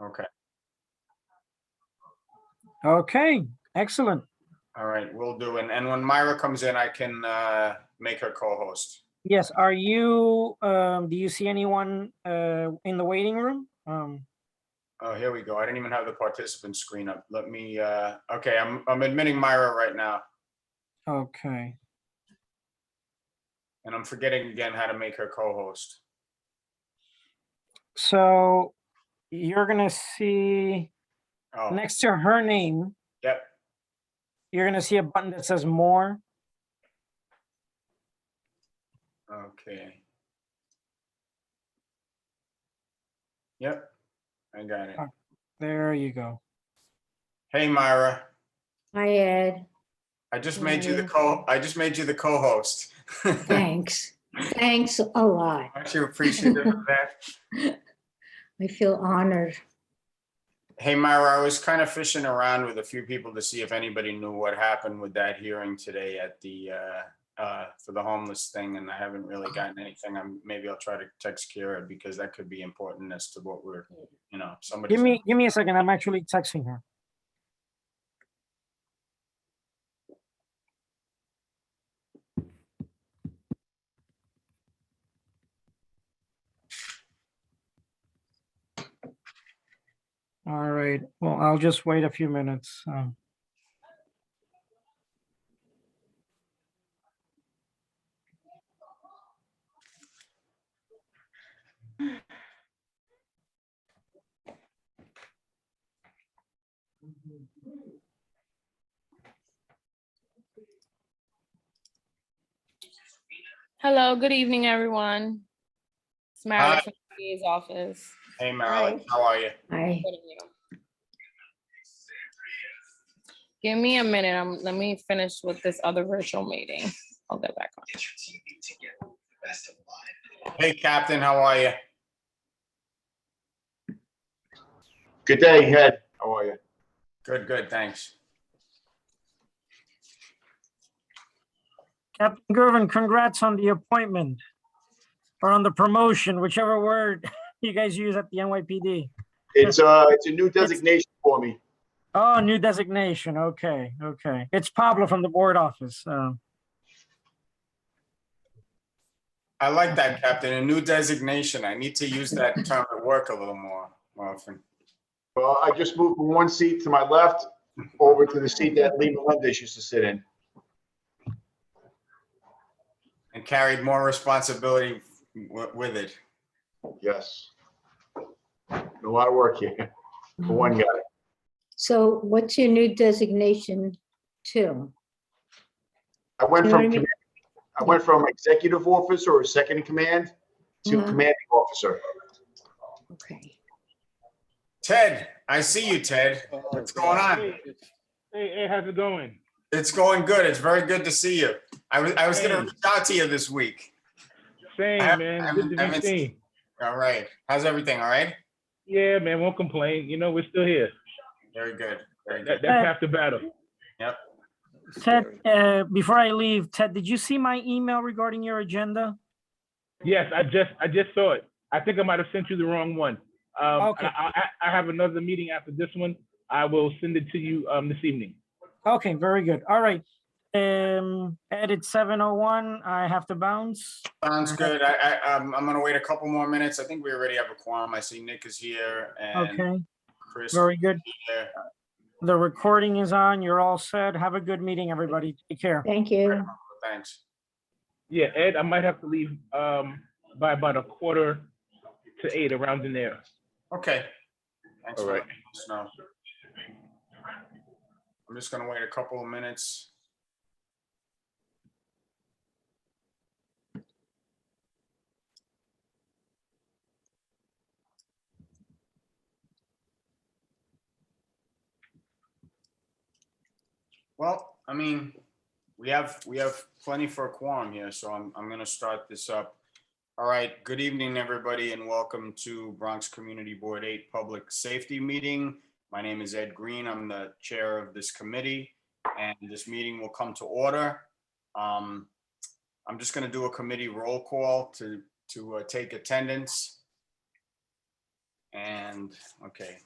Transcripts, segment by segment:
Okay. Okay, excellent. All right, we'll do. And when Myra comes in, I can make her co-host. Yes, are you, do you see anyone in the waiting room? Oh, here we go. I didn't even have the participant screen up. Let me, okay, I'm admitting Myra right now. Okay, And I'm forgetting again how to make her co-host. so you're gonna see Oh, next to her name, yep. you're gonna see a button that says more. Okay. Yep, I got it. There you go. Hey, Myra, Hi, Ed. I just How made are you the you? I just made you the co-host. Thanks. Thanks a lot. Aren't you appreciative of that? I feel honored. Hey, Myra, I was kind of fishing around with a few people to see if anybody knew what happened with that hearing today at the, for the homeless thing, and I haven't really gotten anything. Maybe I'll try to text Kira because that could be important as to what we're, somebody. Give me a second. I'm actually texting her. All right. Well, I'll just wait a few minutes. Hello, good evening, everyone. It's Hi. Marilyn from the DA's office. Hey, Marilyn, Hi. how are you? Hi. Good evening. Give me a minute. Let me finish with this other virtual meeting. I'll get back on. Hey, Captain, how are you? Good day, Ed. How are you? Good, good, thanks. Captain Gervin, congrats on the appointment or on the promotion, whichever word you guys use at the NYPD. It's a new designation for me. Oh, new designation. Okay, okay. It's Pablo from the board office. I like that, Captain, a new designation. I need to use that term at work a little more often. Well, I just moved from one seat to my left over to the seat that Lee Melendez used to sit in. And carried more responsibility with it. Yes. A lot of work here for one guy. So what's your new designation to? I went You know what I from mean? I went from executive officer or second in command to Uh-huh. commanding officer. Okay. Ted, I see you, Ted. What's going on? Hey, how's it going? It's going good. It's very good to see you. I was going to reach out to you this week. Same, man. Good to be seen. All right. How's everything? All right? Yeah, man, won't complain. You know, we're still here. Very good. Very good. That's half the battle. Yep. Ted, before I leave, Ted, did you see my email regarding your agenda? Yes, I just saw it. I think I might have sent you the wrong one. Okay. I have another meeting after this one. I will send it to you this evening. Okay, very good. All right. Ed, it's 7:01. I have to bounce. Sounds good. I'm going to wait a couple more minutes. I think we already have a quorum. I see Nick is here and Okay, Chris very good. is here. The recording is on. You're all set. Have a good meeting, everybody. Take care. Thank you. Thanks. Yeah, Ed, I might have to leave by about 7:45, around in there. Okay. Thanks All for right. letting us know. I'm just going to wait a couple of minutes. Well, I mean, we have plenty for a quorum here, so I'm going to start this up. All right. Good evening, everybody, and welcome to Bronx Community Board 8 Public Safety Meeting. My name is Ed Green. I'm the chair of this committee, and this meeting will come to order. I'm just going to do a committee roll call to take attendance. And okay,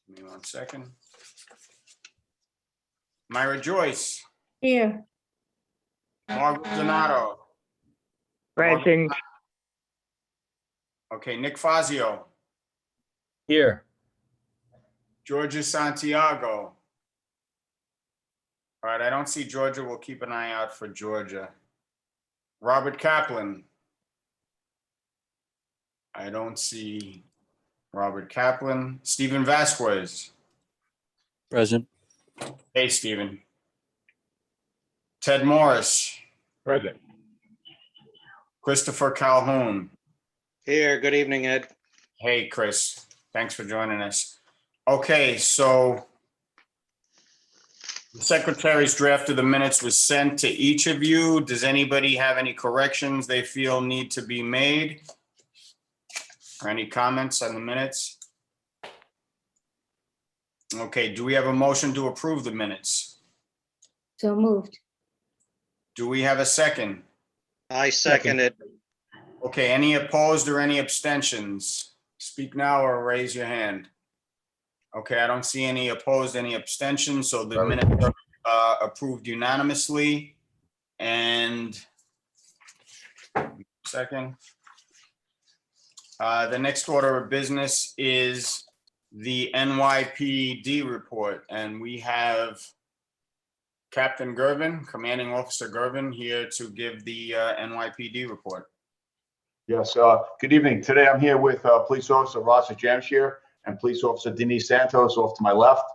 Give me 1 second. Myra Joyce, Here, Margaret Donato. Present. Okay, Nick Fazio, Here. Georgia Santiago. All right, I don't see Georgia. We'll keep an eye out for Georgia. Robert Kaplan. I don't see Robert Kaplan. Stephen Vasquez. Present. Hey, Stephen. Ted Morris. Present. Christopher Calhoun. Here, good evening, Ed. Hey, Chris. Thanks for joining us. Okay, so the secretary's draft of the minutes was sent to each of you. Does anybody have any corrections they feel need to be made? Or any comments on the minutes? Okay, do we have a motion to approve the minutes? so moved. Do we have a second? I second it. Okay, any opposed or any abstentions? Speak now or raise your hand. Okay, I don't see any opposed, any abstentions, so the minutes are approved unanimously. And second. The next order of business is the NYPD report, and we have Captain Gervin, Commanding Officer Gervin, here to give the NYPD report. Yes, good evening. Today I'm here with Police Officer Rasa Jamshir and Police Officer Denise Santos off to my left.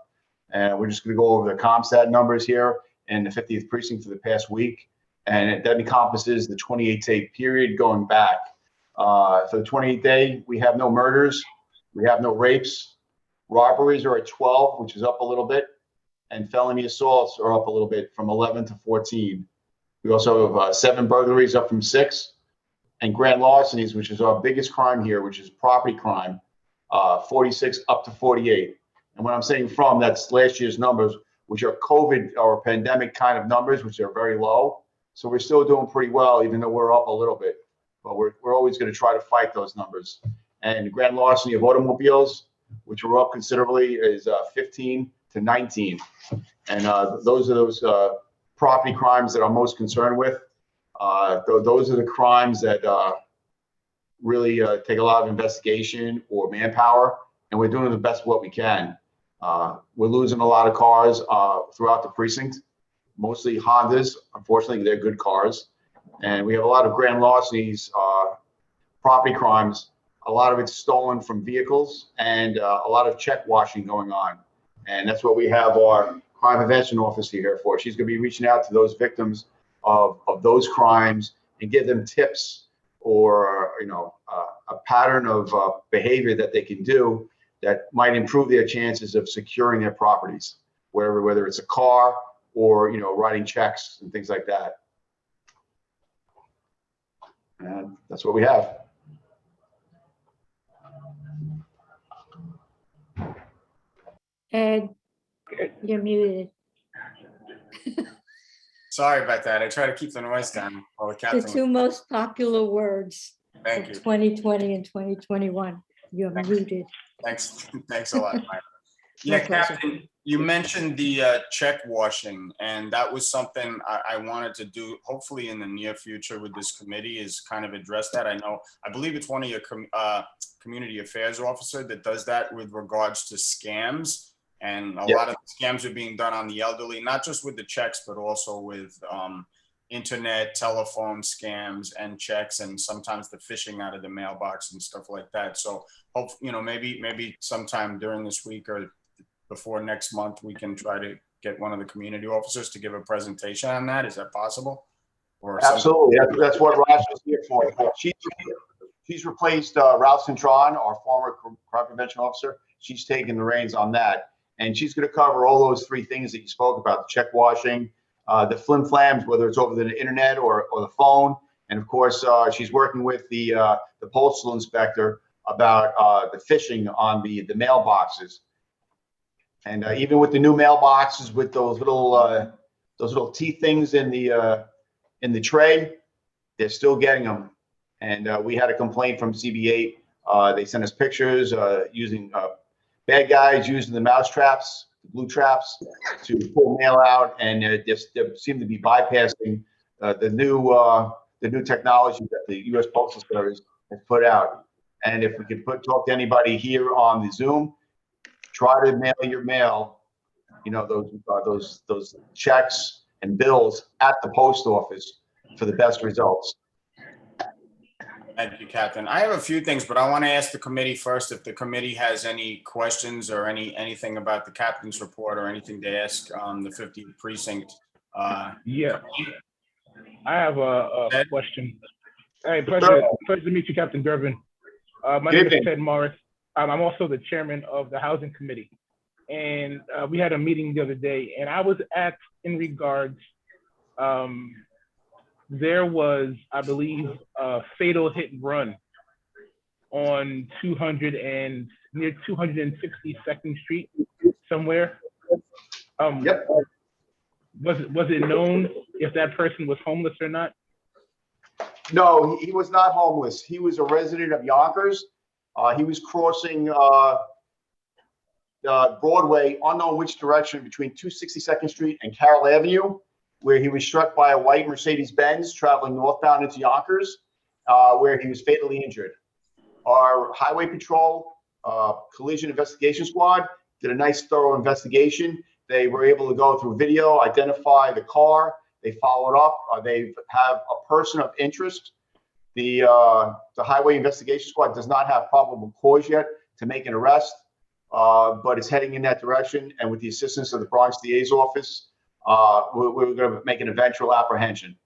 And we're just going to go over the CompStat numbers here in the 50th precinct for the past week. And that encompasses the 28-day period going back. For the 28-day, we have no murders. We have no rapes. Robberies are at 12, which is up a little bit. And felony assaults are up a little bit from 11 to 14. We also have 7 burglaries, up from 6. And grand larcenies, which is our biggest crime here, which is property crime, 46 up to 48. And when I'm saying from, that's last year's numbers, which are COVID or pandemic kind of numbers, which are very low. So we're still doing pretty well, even though we're up a little bit. But we're always going to try to fight those numbers. And grand larceny of automobiles, which were up considerably, is 15 to 19. And those are those property crimes that I'm most concerned with. Those are the crimes that really take a lot of investigation or manpower, and we're doing the best what we can. We're losing a lot of cars throughout the precinct, mostly Hondas. Unfortunately, they're good cars. And we have a lot of grand larcenies, property crimes. A lot of it's stolen from vehicles, and a lot of check washing going on. And that's what we have our crime prevention officer here for. She's going to be reaching out to those victims of those crimes and give them tips or a pattern of behavior that they can do that might improve their chances of securing their properties, whether it's a car or writing checks and things like that. And that's what we have. Ed, you're muted. Sorry about that. I try to keep the noise down while the The captain. two most popular words Thank of you. 2020 and 2021. You're muted. Thanks. Thanks a lot, Myra. Yeah, My pleasure. Captain, you mentioned the check washing, and that was something I wanted to do, hopefully in the near future with this committee, is kind of address that. I believe it's one of your community affairs officer that does that with regards to scams. And a lot of scams are being done on the elderly, not just with the checks, but also with internet, telephone scams and checks, and sometimes the phishing out of the mailbox and stuff like that. So, maybe sometime during this week or before next month, we can try to get one of the community officers to give a presentation on that. Is that possible? Or Absolutely. That's what Raj is here for. She's replaced Ralph Cintron, our former crime prevention officer. She's taking the reins on that. And she's going to cover all those 3 things that you spoke about: the check washing, the flim flams, whether it's over the internet or the phone. And of course, she's working with the postal inspector about the phishing on the mailboxes. And even with the new mailboxes with those little teeth things in the tray, they're still getting them. And we had a complaint from CB8. They sent us pictures using bad guys using the mouse traps, blue traps, to pull mail out, and they seem to be bypassing the new technology that the U.S. Postal Service has put out. And if we could talk to anybody here on the Zoom, try to mail your mail, those checks and bills at the post office for the best results. Thank you, Captain. I have a few things, but I want to ask the committee first if the committee has any questions or anything about the captain's report or anything to ask on the 50th precinct. Yeah, I have a Ed? question. Hey, pleasure to meet you, Captain Durbin. My name is Ted Morris. I'm also the chairman of the Housing Committee. And we had a meeting the other day, and I was asked in regards, there was, I believe, a fatal hit and run on near 262nd Street somewhere. Yep. Was it known if that person was homeless or not? No, he was not homeless. He was a resident of Yonkers. He was crossing Broadway, unknown which direction, between 262nd Street and Carroll Avenue, where he was struck by a white Mercedes-Benz traveling northbound into Yonkers, where he was fatally injured. Our Highway Patrol Collision Investigation Squad did a nice, thorough investigation. They were able to go through video, identify the car. They followed up. They have a person of interest. The Highway Investigation Squad does not have probable cause yet to make an arrest, but it's heading in that direction. And with the assistance of the Bronx DA's office, we're going to make an eventual apprehension.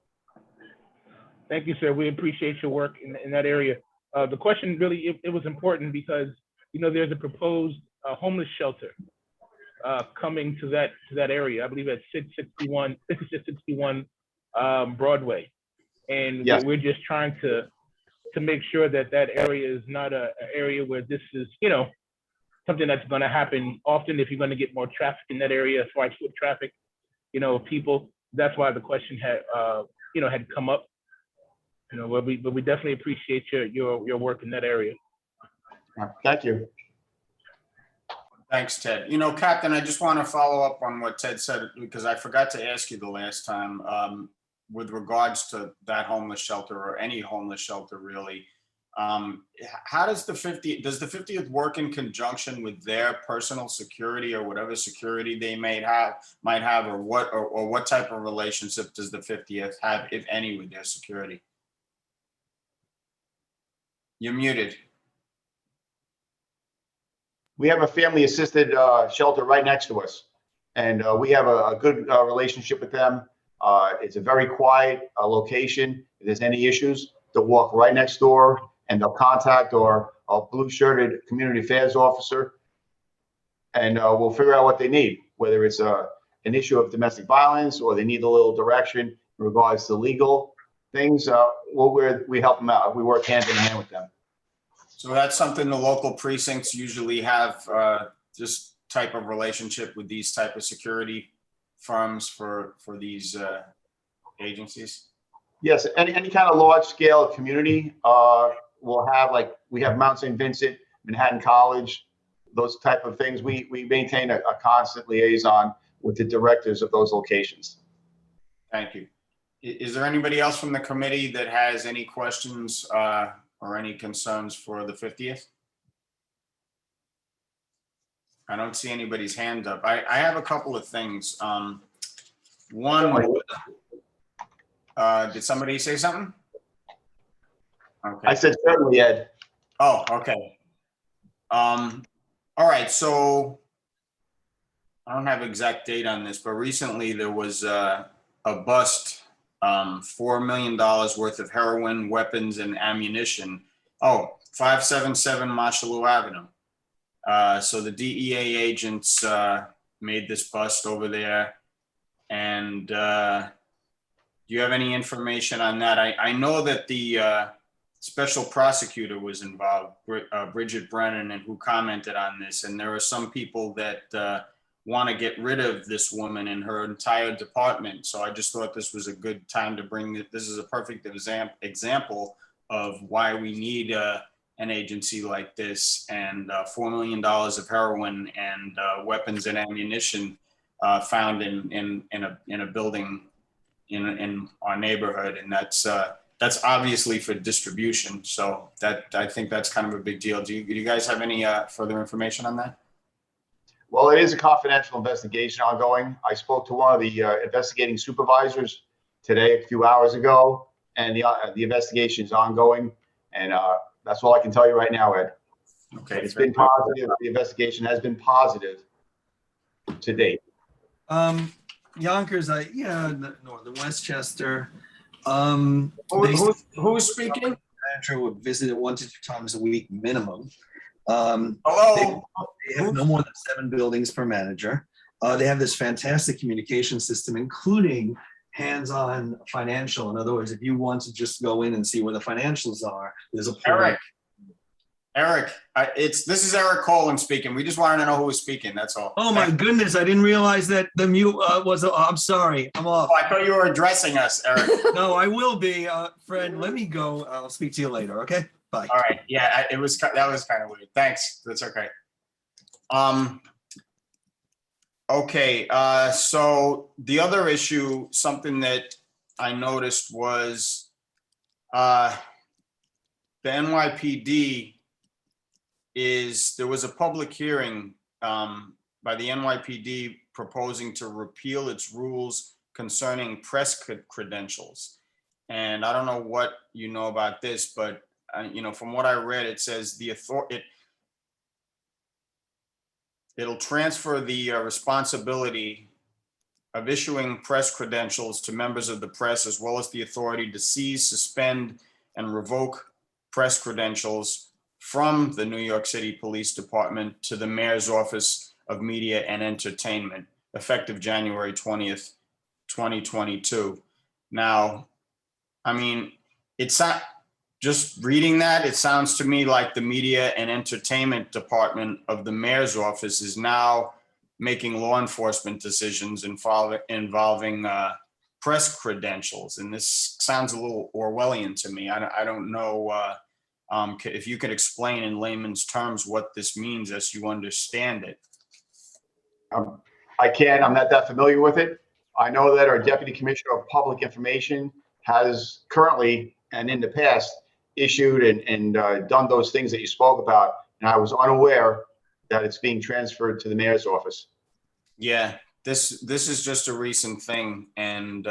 Thank you, sir. We appreciate your work in that area. The question really, it was important because, there's a proposed homeless shelter coming to that area. I believe at 5661 Broadway. And yes, we're just trying to make sure that area is not an area where this is, something that's going to happen often if you're going to get more traffic in that area as far as foot traffic, people. That's why the question had come up. But we definitely appreciate your work in that area. Thank you. Thanks, Ted. Captain, I just want to follow up on what Ted said, because I forgot to ask you the last time with regards to that homeless shelter or any homeless shelter, really. How does the 50th work in conjunction with their personal security or whatever security they might have, or what type of relationship does the 50th have, if any, with their security? You're muted. We have a family assisted shelter right next to us, and we have a good relationship with them. It's a very quiet location. If there's any issues, they'll walk right next door and they'll contact our blue shirted community affairs officer, and we'll figure out what they need, whether it's an issue of domestic violence or they need a little direction in regards to legal things. We help them out. We work hand in hand with them. So that's something the local precincts usually have, this type of relationship with these type of security firms for these agencies? Yes, any kind of large scale community will have, like we have Mount St. Vincent, Manhattan College, those type of things. We maintain a constant liaison with the directors of those locations. Thank you. Is there anybody else from the committee that has any questions or any concerns for the 50th? I don't see anybody's hand up. I have a couple of things. One, did somebody say something? Okay. I said certainly, Ed. Oh, okay. All right, so I don't have exact date on this, but recently there was a bust, $4 million worth of heroin, weapons, and ammunition. 577 Marshallou Avenue. So the DEA agents made this bust over there. And do you have any information on that? I know that the special prosecutor was involved, Bridget Brennan, and who commented on this. And there are some people that want to get rid of this woman and her entire department. So I just thought this was a good time to bring it. This is a perfect example of why we need an agency like this, and $4 million of heroin and weapons and ammunition found in a building in our neighborhood, and that's obviously for distribution. So that, I think that's kind of a big deal. Do you guys have any further information on that? Well, it is a confidential investigation ongoing. I spoke to one of the investigating supervisors today, a few hours ago, and the investigation is ongoing. And that's all I can tell you right now, Ed. Okay. It's been positive. The investigation has been positive to date. Yonkers, Northern Westchester. Who's speaking? Manager would visit it 1 to 2 times a week minimum. Hello? They have no more than 7 buildings per manager. They have this fantastic communication system, including hands-on financial. In other words, if you want to just go in and see where the financials are, there's a Eric, this is Eric Colin speaking. We just wanted to know who was speaking. That's all. Oh my goodness, I didn't realize that the mute was, I'm sorry, I'm off. Oh, I thought you were addressing us, Eric. No, I will be. Fred, let me go. I'll speak to you later, okay? Bye. All right. Yeah, that was kind of weird. Thanks. That's okay. Okay. So the other issue, something that I noticed was the NYPD there was a public hearing by the NYPD proposing to repeal its rules concerning press credentials. And I don't know what you know about this, but from what I read, it says it'll transfer the responsibility of issuing press credentials to members of the press, as well as the authority to seize, suspend, and revoke press credentials from the New York City Police Department to the Mayor's Office of Media and Entertainment, effective January 20th, 2022. Now, I mean, it's not just reading that, it sounds to me like the Media and Entertainment Department of the Mayor's Office is now making law enforcement decisions involving press credentials. And this sounds a little Orwellian to me. I don't know if you could explain in layman's terms what this means as you understand it. I can. I'm not that familiar with it. I know that our Deputy Commissioner of Public Information has currently and in the past issued and done those things that you spoke about. And I was unaware that it's being transferred to the mayor's office. Yeah, this is just a recent thing, and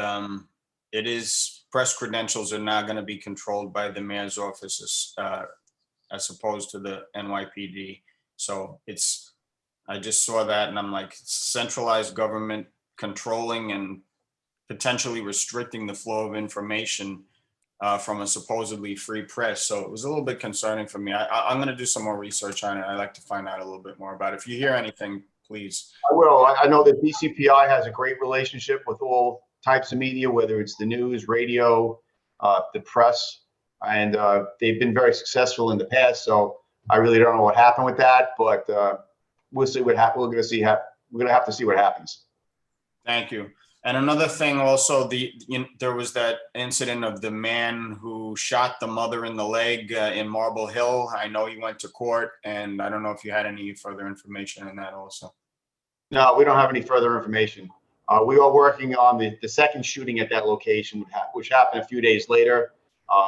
it is, press credentials are now going to be controlled by the mayor's office as opposed to the NYPD. So I just saw that and I'm like, centralized government controlling and potentially restricting the flow of information from a supposedly free press. So it was a little bit concerning for me. I'm going to do some more research on it. I'd like to find out a little bit more about it. If you hear anything, please. I will. I know that BCPI has a great relationship with all types of media, whether it's the news, radio, the press, and they've been very successful in the past. So I really don't know what happened with that, but we'll see what happens. We're going to have to see what happens. Thank you. And another thing also, there was that incident of the man who shot the mother in the leg in Marble Hill. I know he went to court, and I don't know if you had any further information on that also. No, we don't have any further information. We are working on the second shooting at that location, which happened a few days later.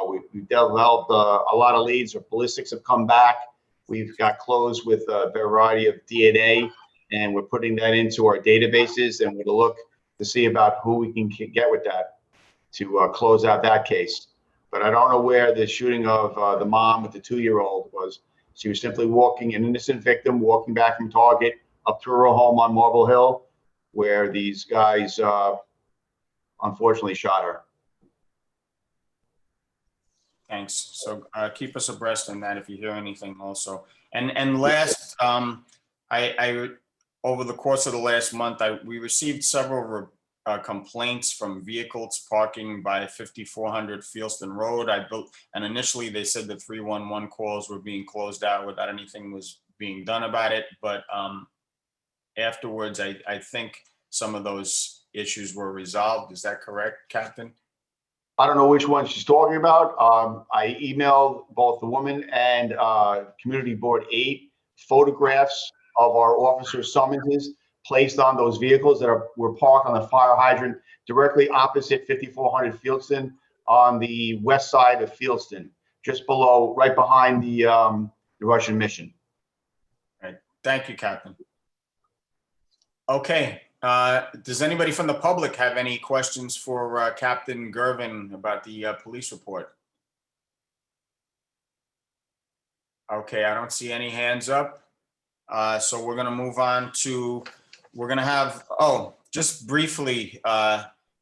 We've developed a lot of leads. Our ballistics have come back. We've got closed with a variety of DNA, and we're putting that into our databases, and we'll look to see about who we can get with that to close out that case. But I don't know where the shooting of the mom with the 2-year-old was. She was simply walking, an innocent victim, walking back from Target up to her home on Marble Hill, where these guys unfortunately shot her. Thanks. So keep us abreast on that if you hear anything also. And last, I over the course of the last month, we received several complaints from vehicles parking by 5400 Fielston Road. And initially they said the 311 calls were being closed out without anything was being done about it. But afterwards, I think some of those issues were resolved. Is that correct, Captain? I don't know which one she's talking about. I emailed both the woman and Community Board 8 photographs of our officer summonses placed on those vehicles that were parked on the fire hydrant directly opposite 5400 Fieldston on the west side of Fieldston, just below, right behind the Russian mission. Thank you, Captain. Okay, does anybody from the public have any questions for Captain Gervin about the police report? Okay, I don't see any hands up. So we're gonna move on to, we're gonna have, oh, just briefly,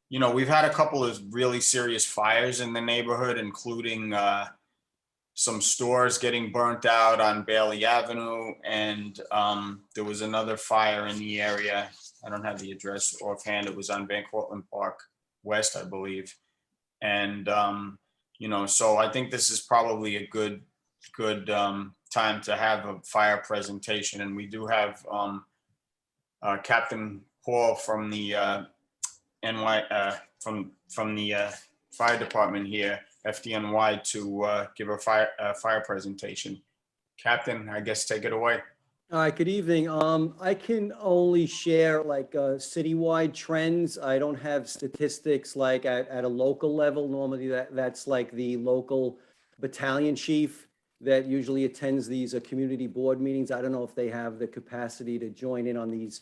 you know, we've had a couple of really serious fires in the neighborhood, including some stores getting burnt out on Bailey Avenue, and there was another fire in the area. I don't have the address offhand. It was on Van Cortlandt Park West, I believe. And you know, so I think this is probably a good time to have a fire presentation, and we do have Captain Paul from the from the fire department here, FDNY, to give a fire presentation. Captain, I guess take it away. All right, good evening. I can only share like citywide trends. I don't have statistics like at a local level. Normally that's like the local battalion chief that usually attends these community board meetings. I don't know if they have the capacity to join in on these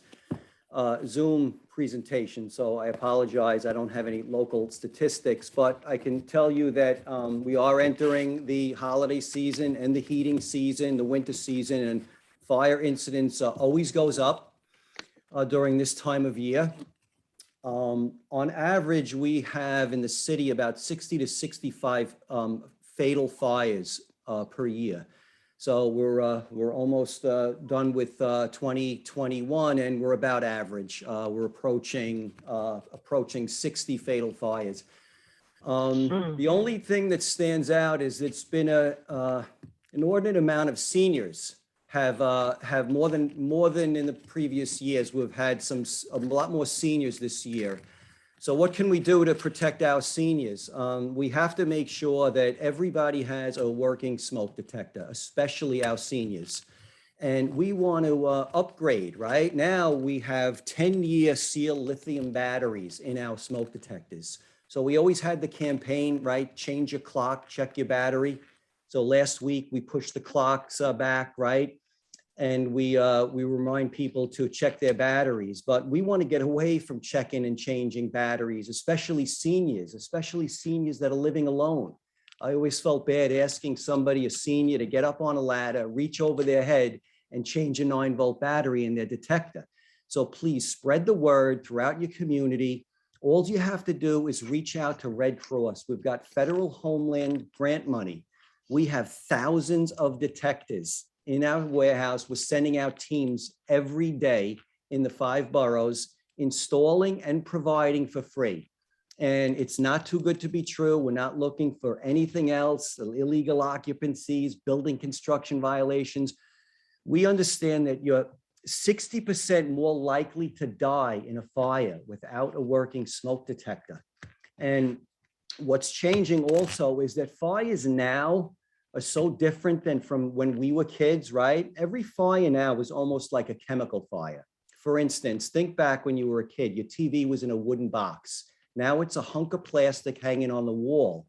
Zoom presentations. So I apologize. I don't have any local statistics, but I can tell you that we are entering the holiday season and the heating season, the winter season, and fire incidents always goes up during this time of year. On average, we have in the city about 60 to 65 fatal fires per year. So we're almost done with 2021, and we're about average. We're approaching 60 fatal fires. The only thing that stands out is it's been an inordinate amount of seniors have more than in the previous years. We've had a lot more seniors this year. So what can we do to protect our seniors? We have to make sure that everybody has a working smoke detector, especially our seniors. And we want to upgrade. Right now, we have 10-year seal lithium batteries in our smoke detectors. So we always had the campaign, right? Change your clock, check your battery. So last week we pushed the clocks back, right? And we remind people to check their batteries, but we want to get away from checking and changing batteries, especially seniors that are living alone. I always felt bad asking somebody, a senior, to get up on a ladder, reach over their head and change a 9-volt battery in their detector. So please spread the word throughout your community. All you have to do is reach out to Red Cross. We've got federal Homeland grant money. We have thousands of detectors in our warehouse. We're sending out teams every day in the 5 boroughs, installing and providing for free. And it's not too good to be true. We're not looking for anything else, illegal occupancies, building construction violations. We understand that you're 60% more likely to die in a fire without a working smoke detector. And what's changing also is that fires now are so different than from when we were kids, right? Every fire now is almost like a chemical fire. For instance, think back when you were a kid, your TV was in a wooden box. Now it's a hunk of plastic hanging on the wall.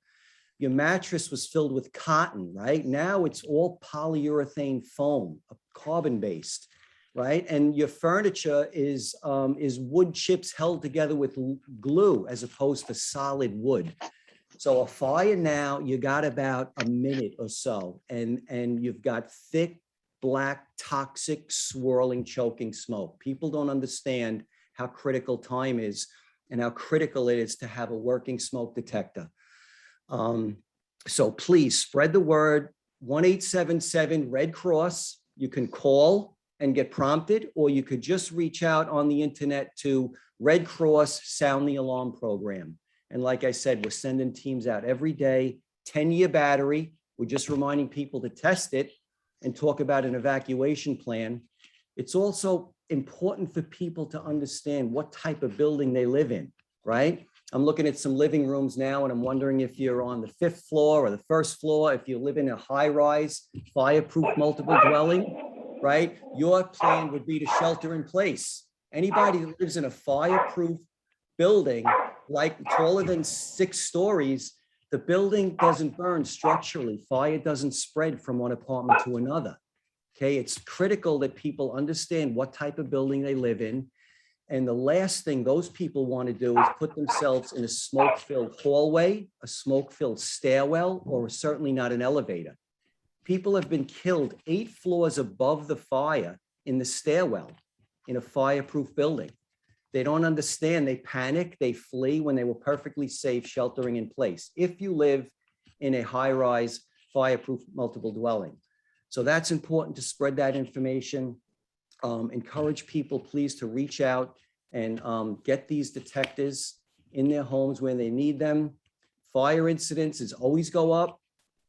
Your mattress was filled with cotton, right? Now it's all polyurethane foam, carbon-based, right? And your furniture is wood chips held together with glue as opposed to solid wood. So a fire now, you got about a minute or so, and you've got thick, black, toxic, swirling, choking smoke. People don't understand how critical time is and how critical it is to have a working smoke detector. So please spread the word. 1-877 Red Cross. You can call and get prompted, or you could just reach out on the internet to Red Cross Sound the Alarm Program. And like I said, we're sending teams out every day, 10-year battery. We're just reminding people to test it and talk about an evacuation plan. It's also important for people to understand what type of building they live in, right? I'm looking at some living rooms now and I'm wondering if you're on the 5th floor or the 1st floor, if you live in a high-rise, fireproof multiple dwelling, right? Your plan would be to shelter in place. Anybody that lives in a fireproof building, like taller than 6 stories, the building doesn't burn structurally. Fire doesn't spread from one apartment to another. Okay, it's critical that people understand what type of building they live in. And the last thing those people want to do is put themselves in a smoke-filled hallway, a smoke-filled stairwell, or certainly not an elevator. People have been killed 8 floors above the fire in the stairwell in a fireproof building. They don't understand. They panic, they flee when they were perfectly safe sheltering in place. If you live in a high-rise fireproof multiple dwelling. So that's important to spread that information. Encourage people, please, to reach out and get these detectors in their homes when they need them. Fire incidents always go up.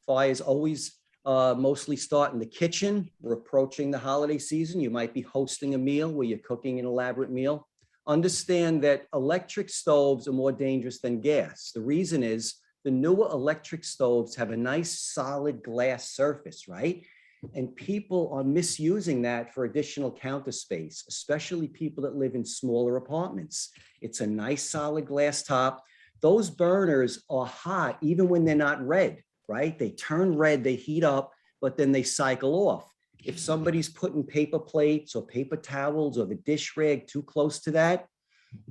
Fires always mostly start in the kitchen. We're approaching the holiday season. You might be hosting a meal where you're cooking an elaborate meal. Understand that electric stoves are more dangerous than gas. The reason is the newer electric stoves have a nice solid glass surface, right? And people are misusing that for additional counter space, especially people that live in smaller apartments. It's a nice solid glass top. Those burners are hot even when they're not red, right? They turn red, they heat up, but then they cycle off. If somebody's putting paper plates or paper towels or the dish rag too close to that,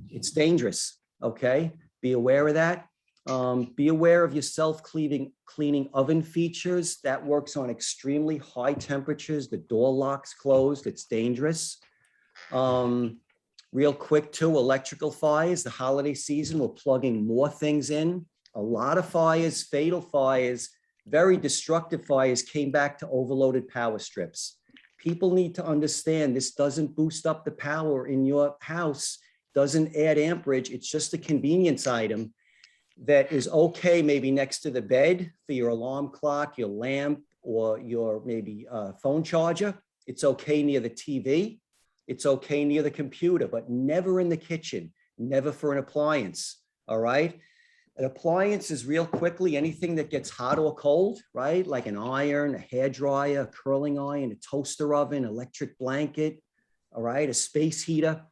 it's dangerous, okay? Be aware of that. Be aware of your self-cleaning oven features. That works on extremely high temperatures. The door locks closed. It's dangerous. Real quick too, electrical fires. The holiday season, we're plugging more things in. A lot of fires, fatal fires, very destructive fires came back to overloaded power strips. People need to understand this doesn't boost up the power in your house, doesn't add amperage. It's just a convenience item that is okay maybe next to the bed for your alarm clock, your lamp, or your maybe phone charger. It's okay near the TV. It's okay near the computer, but never in the kitchen, never for an appliance, all right? An appliance is real quickly anything that gets hot or cold, right? Like an iron, a hair dryer, a curling iron, a toaster oven, electric blanket, all right? A space heater.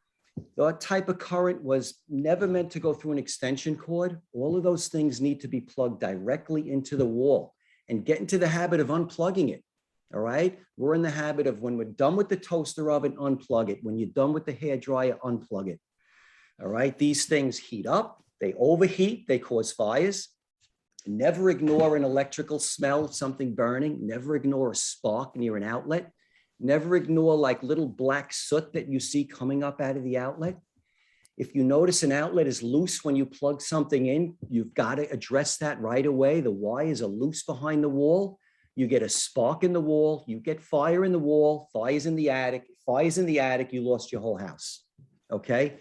That type of current was never meant to go through an extension cord. All of those things need to be plugged directly into the wall and get into the habit of unplugging it, all right? We're in the habit of when we're done with the toaster oven, unplug it. When you're done with the hair dryer, unplug it, all right? These things heat up. They overheat, they cause fires. Never ignore an electrical smell, something burning. Never ignore a spark near an outlet. Never ignore like little black soot that you see coming up out of the outlet. If you notice an outlet is loose when you plug something in, you've got to address that right away. The wires are loose behind the wall. You get a spark in the wall, you get fire in the wall, fires in the attic. Fires in the attic, you lost your whole house, okay?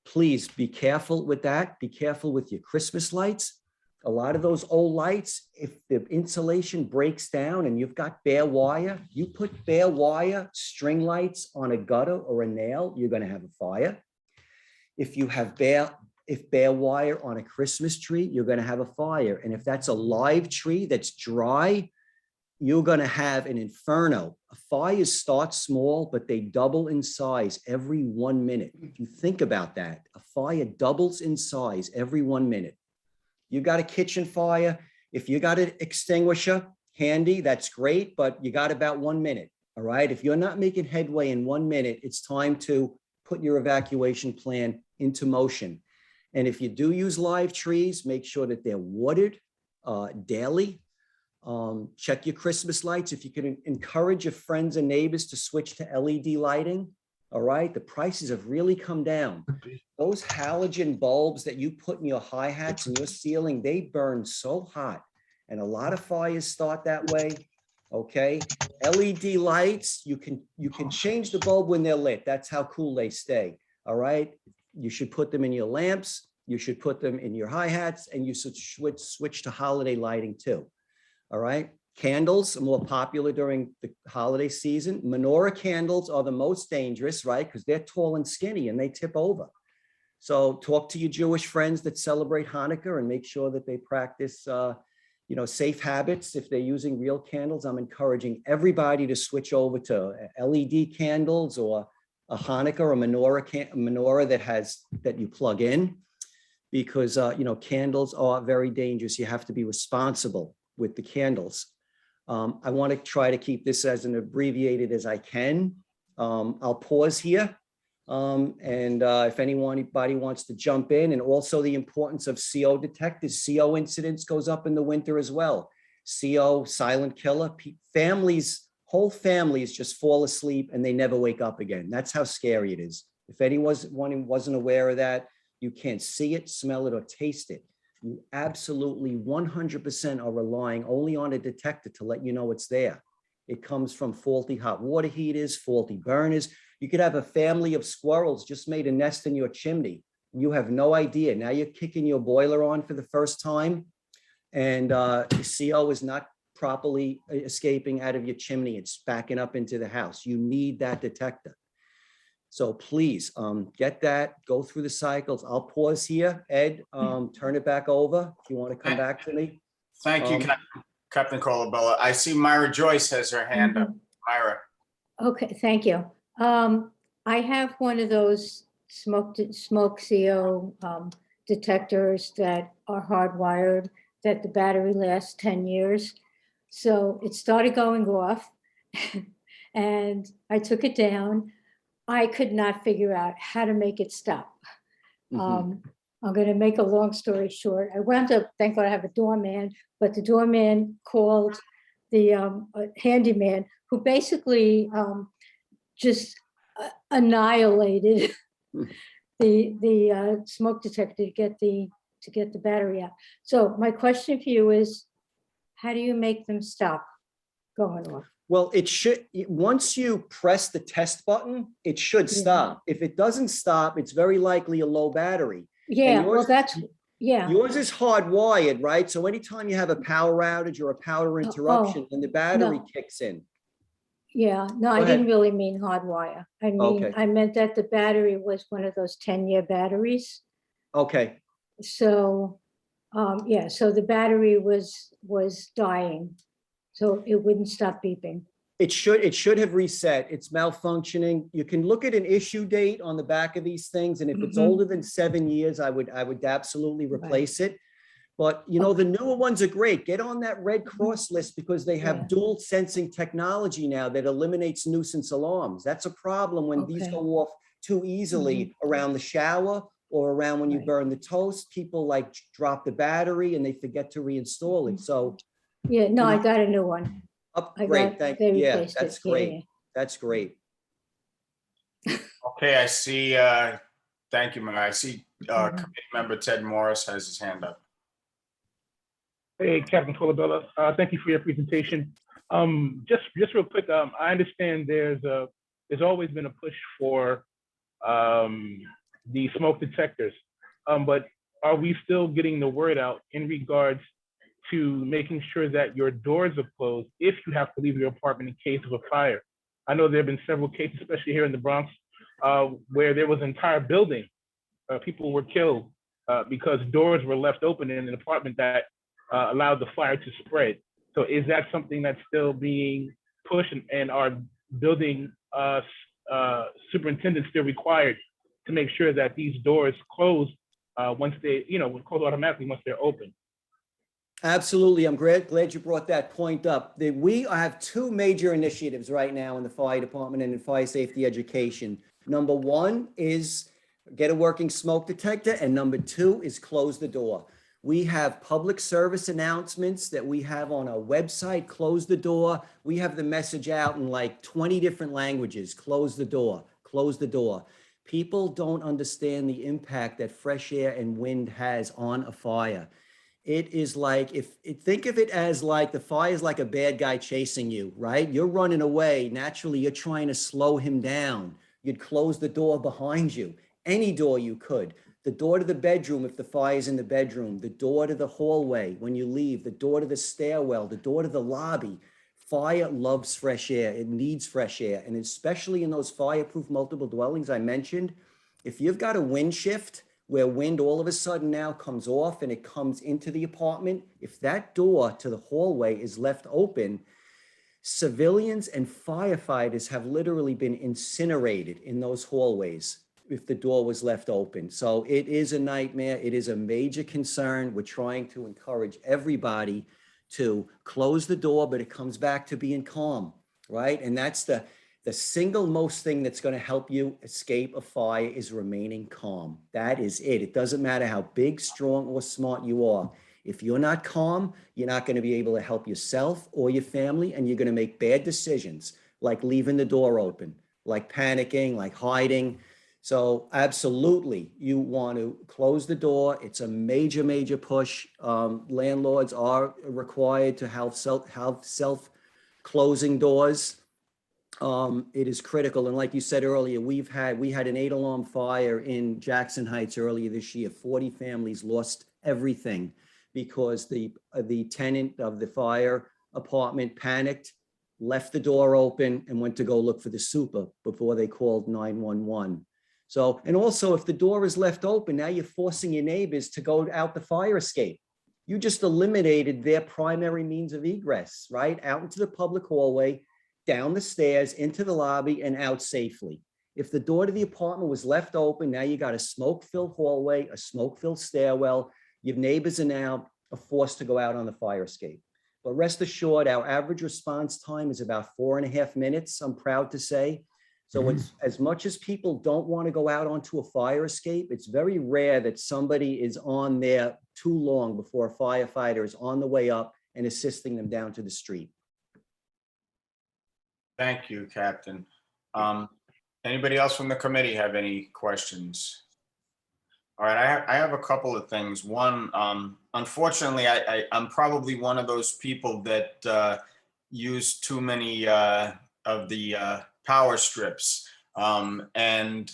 Please be careful with that. Be careful with your Christmas lights. A lot of those old lights, if the insulation breaks down and you've got bare wire, you put bare wire string lights on a gutter or a nail, you're going to have a fire. If you have bare wire on a Christmas tree, you're going to have a fire. And if that's a live tree that's dry, you're going to have an inferno. Fires start small, but they double in size every 1 minute. If you think about that, a fire doubles in size every 1 minute. You got a kitchen fire. If you got an extinguisher handy, that's great, but you got about 1 minute, all right? If you're not making headway in 1 minute, it's time to put your evacuation plan into motion. And if you do use live trees, make sure that they're watered daily. Check your Christmas lights. If you can encourage your friends and neighbors to switch to LED lighting, all right? The prices have really come down. Those halogen bulbs that you put in your hi-hats and your ceiling, they burn so hot. And a lot of fires start that way, okay? LED lights, you can change the bulb when they're lit. That's how cool they stay, all right? You should put them in your lamps. You should put them in your hi-hats, and you should switch to holiday lighting too. All right, candles are more popular during the holiday season. Menorah candles are the most dangerous, right? Because they're tall and skinny and they tip over. So talk to your Jewish friends that celebrate Hanukkah and make sure that they practice, safe habits. If they're using real candles, I'm encouraging everybody to switch over to LED candles or a Hanukkah or a menorah that you plug in, because candles are very dangerous. You have to be responsible with the candles. I want to try to keep this as abbreviated as I can. I'll pause here. If anybody wants to jump in, and also the importance of CO detectors. CO incidents goes up in the winter as well. CO, silent killer, whole families just fall asleep and they never wake up again. That's how scary it is. If anyone wasn't aware of that, you can't see it, smell it, or taste it. You absolutely 100% are relying only on a detector to let you know it's there. It comes from faulty hot water heaters, faulty burners. You could have a family of squirrels just made a nest in your chimney. You have no idea. Now you're kicking your boiler on for the first time, and CO is not properly escaping out of your chimney. It's backing up into the house. You need that detector. So please get that, go through the cycles. I'll pause here. Ed, turn it back over if you want to come back to me. Thank you, Captain Colabella. I see Myra Joyce has her hand up. Myra. Okay, thank you. I have one of those smoke CO detectors that are hardwired, that the battery lasts 10 years. So it started going off and I took it down. I could not figure out how to make it stop. I'm going to make a long story short. I wound up, thank God I have a doorman, but the doorman called the handyman, who basically just annihilated the smoke detector to get the battery out. So my question for you is, how do you make them stop going off? Well, it should, once you press the test button, it should stop. If it doesn't stop, it's very likely a low battery. Yeah, well, that's, yeah. Yours is hardwired, right? So anytime you have a power outage or a power interruption, then the battery kicks in. Yeah, no, I didn't really mean hardwire. I mean, I meant that the battery was one of those 10-year batteries. Okay. So, yeah, so the battery was dying, so it wouldn't stop beeping. It should have reset. It's malfunctioning. You can look at an issue date on the back of these things, and if it's older than 7 years, I would absolutely replace it. But the newer ones are great. Get on that Red Cross list, because they have dual sensing technology now that eliminates nuisance alarms. That's a problem when these go off too easily around the shower or around when you burn the toast. People drop the battery and they forget to reinstall it. So yeah, no, I got a new one. Great, thank you. Yeah, that's great. Yeah. That's great. Okay, I see. Thank you, Mary. I see committee member Ted Morris has his hand up. Hey, Captain Colabella, thank you for your presentation. Just real quick, I understand there's always been a push for the smoke detectors, but are we still getting the word out in regards to making sure that your doors are closed if you have to leave your apartment in case of a fire? I know there have been several cases, especially here in the Bronx, where there was an entire building, people were killed because doors were left open in an apartment that allowed the fire to spread. So is that something that's still being pushed, and are building superintendents still required to make sure that these doors close once they, close automatically once they're open? Absolutely. I'm glad you brought that point up. We have two major initiatives right now in the fire department and in fire safety education. Number one is get a working smoke detector, and number two is close the door. We have public service announcements that we have on our website. Close the door. We have the message out in 20 different languages. Close the door. Close the door. People don't understand the impact that fresh air and wind has on a fire. It is think of it as the fire is like a bad guy chasing you, right? You're running away. Naturally, you're trying to slow him down. You'd close the door behind you. Any door you could. The door to the bedroom if the fire's in the bedroom, the door to the hallway when you leave, the door to the stairwell, the door to the lobby. Fire loves fresh air. It needs fresh air. And especially in those fireproof multiple dwellings I mentioned, if you've got a wind shift where wind all of a sudden now comes off and it comes into the apartment. If that door to the hallway is left open, civilians and firefighters have literally been incinerated in those hallways if the door was left open. So it is a nightmare. It is a major concern. We're trying to encourage everybody to close the door, but it comes back to being calm, right? And that's the single most thing that's going to help you escape a fire is remaining calm. That is it. It doesn't matter how big, strong, or smart you are. If you're not calm, you're not going to be able to help yourself or your family, and you're going to make bad decisions like leaving the door open, like panicking, like hiding. So absolutely, you want to close the door. It's a major, major push. Landlords are required to have self-closing doors. It is critical. And like you said earlier, we had an 8-alarm fire in Jackson Heights earlier this year. 40 families lost everything because the tenant of the fire apartment panicked, left the door open, and went to go look for the super before they called 911. So, and also if the door is left open, now you're forcing your neighbors to go out the fire escape. You just eliminated their primary means of egress, right? Out into the public hallway, down the stairs, into the lobby, and out safely. If the door to the apartment was left open, now you got a smoke-filled hallway, a smoke-filled stairwell. Your neighbors are now forced to go out on the fire escape. But rest assured, our average response time is about 4.5 minutes, I'm proud to say. So it's, as much as people don't want to go out onto a fire escape, it's very rare that somebody is on there too long before a firefighter is on the way up and assisting them down to the street. Thank you, Captain. Anybody else from the committee have any questions? All right, I have a couple of things. One, unfortunately, I'm probably one of those people that use too many of the power strips. And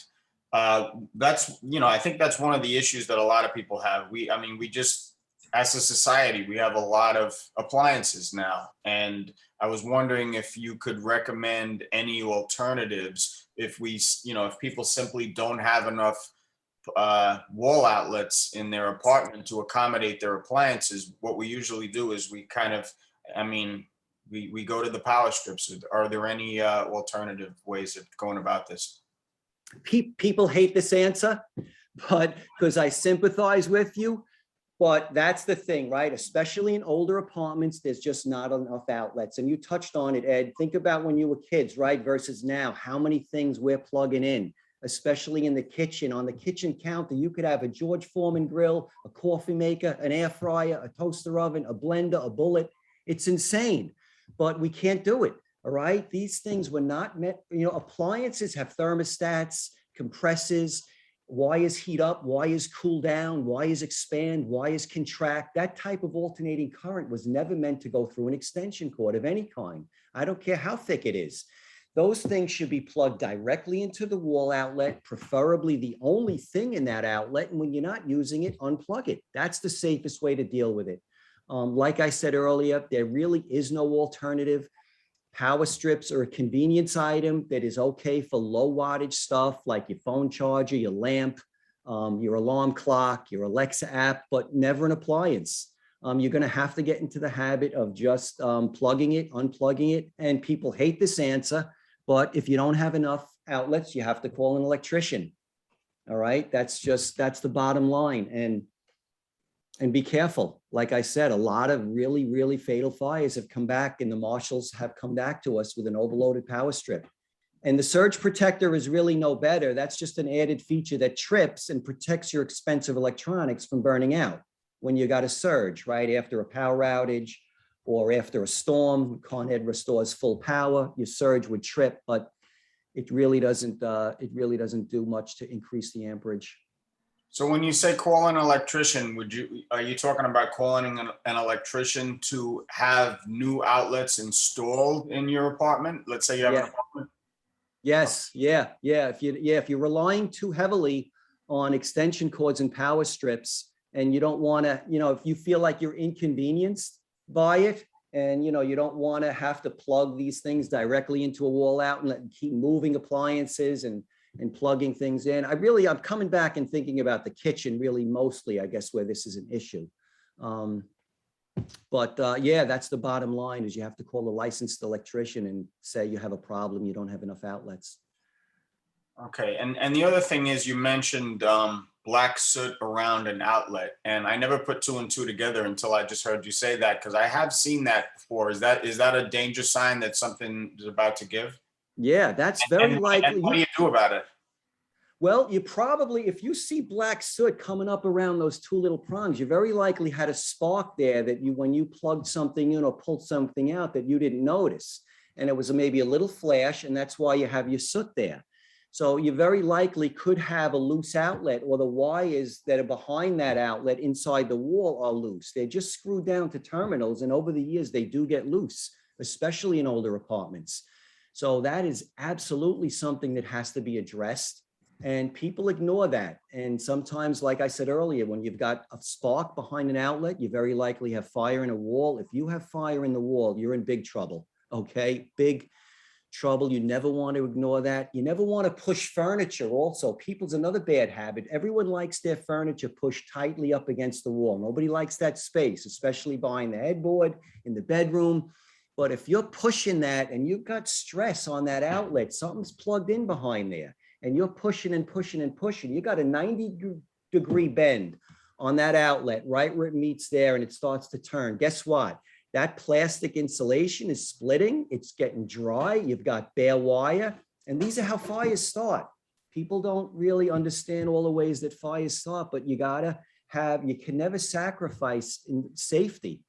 that's, I think that's one of the issues that a lot of people have. We just, as a society, we have a lot of appliances now. And I was wondering if you could recommend any alternatives if if people simply don't have enough wall outlets in their apartment to accommodate their appliances. What we usually do is we kind of, we go to the power strips. Are there any alternative ways of going about this? People hate this answer, but because I sympathize with you, but that's the thing, right? Especially in older apartments, there's just not enough outlets. And you touched on it, Ed. Think about when you were kids, right? Versus now, how many things we're plugging in, especially in the kitchen. On the kitchen counter, you could have a George Foreman grill, a coffee maker, an air fryer, a toaster oven, a blender, a bullet. It's insane, but we can't do it, all right? These things were not meant, appliances have thermostats, compressors. Why is heat up? Why is cool down? Why is expand? Why is contract? That type of alternating current was never meant to go through an extension cord of any kind. I don't care how thick it is. Those things should be plugged directly into the wall outlet, preferably the only thing in that outlet. And when you're not using it, unplug it. That's the safest way to deal with it. Like I said earlier, there really is no alternative. Power strips are a convenience item that is okay for low wattage stuff like your phone charger, your lamp, your alarm clock, your Alexa app, but never an appliance. You're going to have to get into the habit of just plugging it, unplugging it. And people hate this answer, but if you don't have enough outlets, you have to call an electrician. All right. That's the bottom line. And be careful. Like I said, a lot of really, really fatal fires have come back, and the marshals have come back to us with an overloaded power strip. And the surge protector is really no better. That's just an added feature that trips and protects your expensive electronics from burning out when you got a surge, right? After a power outage or after a storm, Con Ed restores full power, your surge would trip, but it really doesn't do much to increase the amperage. So when you say call an electrician, are you talking about calling an electrician to have new outlets installed in your apartment? Let's say you have an apartment. Yes, yeah. If you're relying too heavily on extension cords and power strips, and you don't want to, if you feel like you're inconvenienced by it, and you don't want to have to plug these things directly into a wall outlet and keep moving appliances and and plugging things in. I'm coming back and thinking about the kitchen really mostly, I guess, where this is an issue. Yeah, that's the bottom line is you have to call a licensed electrician and say you have a problem, you don't have enough outlets. Okay, and the other thing is you mentioned black soot around an outlet, and I never put two and two together until I just heard you say that, because I have seen that before. Is that a danger sign that something is about to give? Yeah, that's very likely. And what do you do about it? Well, you probably, if you see black soot coming up around those two little prongs, you very likely had a spark there that when you plugged something in or pulled something out that you didn't notice. And it was maybe a little flash, and that's why you have your soot there. So you very likely could have a loose outlet, or the wires that are behind that outlet inside the wall are loose. They're just screwed down to terminals, and over the years, they do get loose, especially in older apartments. So that is absolutely something that has to be addressed. And people ignore that. And sometimes, like I said earlier, when you've got a spark behind an outlet, you very likely have fire in a wall. If you have fire in the wall, you're in big trouble, okay? Big trouble. You never want to ignore that. You never want to push furniture also. People's another bad habit. Everyone likes their furniture pushed tightly up against the wall. Nobody likes that space, especially behind the headboard, in the bedroom. But if you're pushing that and you've got stress on that outlet, something's plugged in behind there, and you're pushing and pushing and pushing, you got a 90-degree bend on that outlet right where it meets there and it starts to turn. Guess what? That plastic insulation is splitting. It's getting dry. You've got bare wire. And these are how fires start. People don't really understand all the ways that fires start, but you can never sacrifice in safety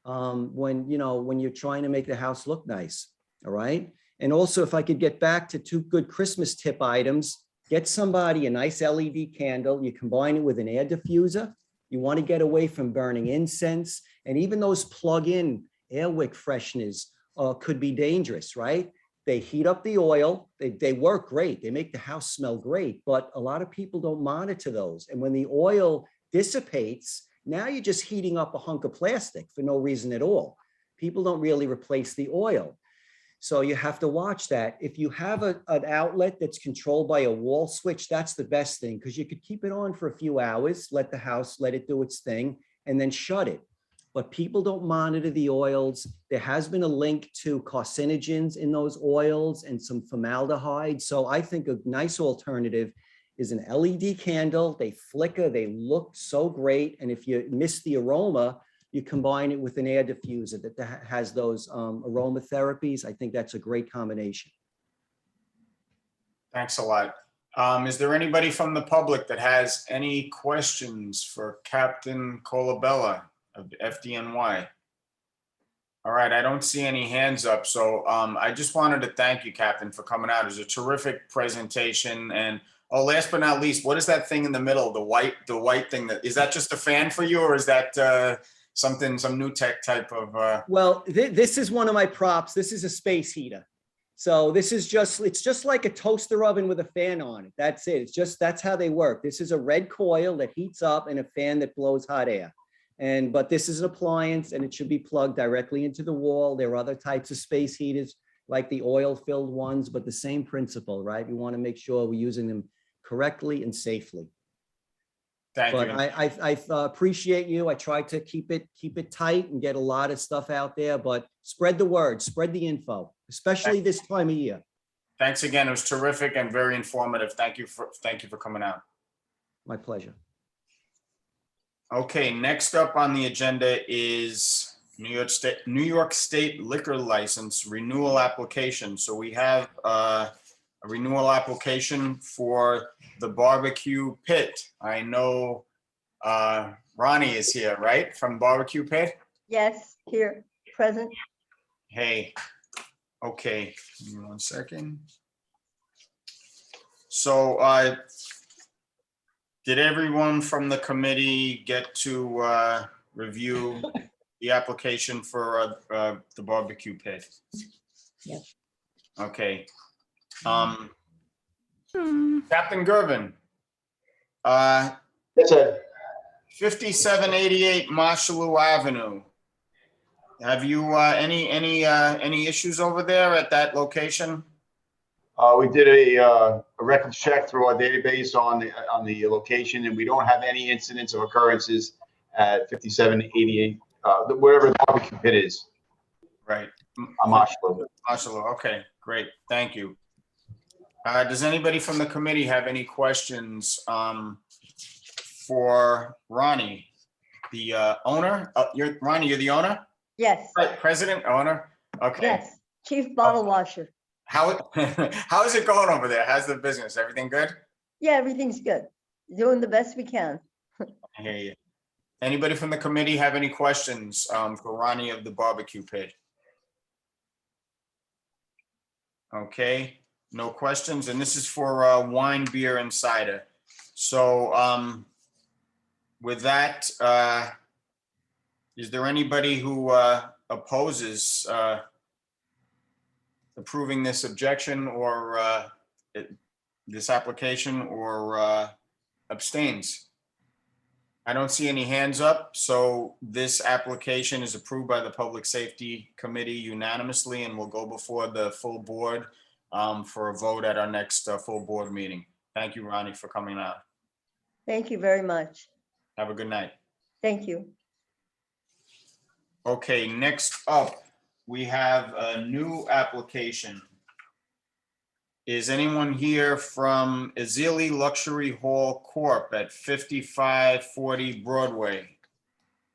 when you're trying to make the house look nice. All right. And also, if I could get back to two good Christmas tip items, get somebody a nice LED candle. You combine it with an air diffuser. You want to get away from burning incense. And even those plug-in air wick fresheners could be dangerous, right? They heat up the oil. They work great. They make the house smell great. But a lot of people don't monitor those. And when the oil dissipates, now you're just heating up a hunk of plastic for no reason at all. People don't really replace the oil. So you have to watch that. If you have an outlet that's controlled by a wall switch, that's the best thing, because you could keep it on for a few hours, let it do its thing, and then shut it. But people don't monitor the oils. There has been a link to carcinogens in those oils and some formaldehyde. So I think a nice alternative is an LED candle. They flicker, they look so great. And if you miss the aroma, you combine it with an air diffuser that has those aromatherapies. I think that's a great combination. Thanks a lot. Is there anybody from the public that has any questions for Captain Colabella of FDNY? All right, I don't see any hands up. So I just wanted to thank you, Captain, for coming out. It was a terrific presentation. And last but not least, what is that thing in the middle? The white thing, is that just a fan for you, or is that some new tech type of? Well, this is one of my props. This is a space heater. So it's just like a toaster oven with a fan on it. That's it. That's how they work. This is a red coil that heats up and a fan that blows hot air. But this is an appliance and it should be plugged directly into the wall. There are other types of space heaters like the oil-filled ones, but the same principle, right? We want to make sure we're using them correctly and safely. Thank you. I appreciate you. I try to keep it tight and get a lot of stuff out there, but spread the word, spread the info, especially this time of year. Thanks again. It was terrific and very informative. Thank you for coming out. My pleasure. Okay, next up on the agenda is New York State liquor license renewal application. So we have a renewal application for the barbecue pit. I know Ronnie is here, right? From Barbecue Pit? Yes, here, present. Hey, okay, give me 1 second. So did everyone from the committee get to review the application for the barbecue pit? Yes. Okay. Captain Gervin. Yes, sir. 5788 Marshallou Avenue. Have you any issues over there at that location? We did a records check through our database on the location, and we don't have any incidents of occurrences at 5788, wherever the barbecue pit is. Right. Amashlo. Marshall, okay, great, thank you. Does anybody from the committee have any questions for Ronnie, the owner? Ronnie, you're the owner? Yes, Right, president, owner? Okay. yes, chief bottle washer. How is it going over there? How's the business? Everything good? Yeah, everything's good. Doing the best we can. I hear you. Anybody from the committee have any questions for Ronnie of the barbecue pit? Okay, no questions, and this is for wine, beer, and cider. So with that, is there anybody who opposes approving this objection or this application or abstains? I don't see any hands up, so this application is approved by the Public Safety Committee unanimously and will go before the full board for a vote at our next full board meeting. Thank you, Ronnie, for coming out. Thank you very much. Have a good night. Thank you. Okay, next up, we have a new application. Is anyone here from Azili Luxury Hall Corp. at 5540 Broadway?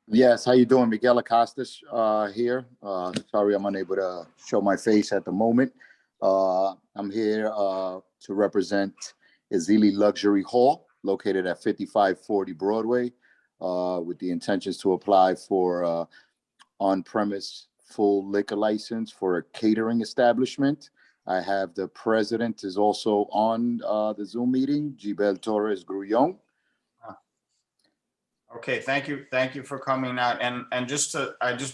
Yes, how you doing? Miguel Acostas here. Sorry I'm unable to show my face at the moment. I'm here to represent Azili Luxury Hall, located at 5540 Broadway, with the intentions to apply for on-premise full liquor license for a catering establishment. I have the president is also on the Zoom meeting, Gibel Torres Grullon. Okay, thank you. Thank you for coming out. And I just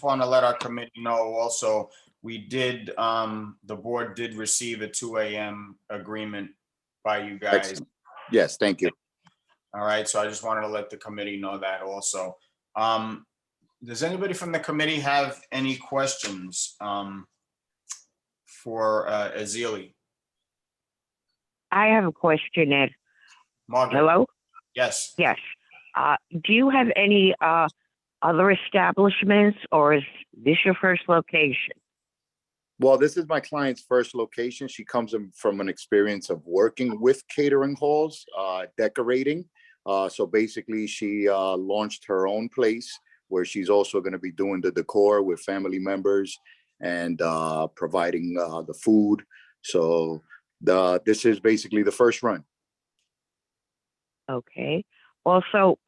want to let our committee know also, we did, the board did receive a 2 a.m. agreement by you guys. Excellent. Yes, thank you. All right, so I just wanted to let the committee know that also. Does anybody from the committee have any questions for Azili? I have a question, Ed. Margaret? Hello? Yes. Yes. Do you have any other establishments, or is this your first location? Well, this is my client's first location. She comes from an experience of working with catering halls, decorating. So basically, she launched her own place where she's also going to be doing the decor with family members and providing the food. So this is basically the first run. Okay. Also,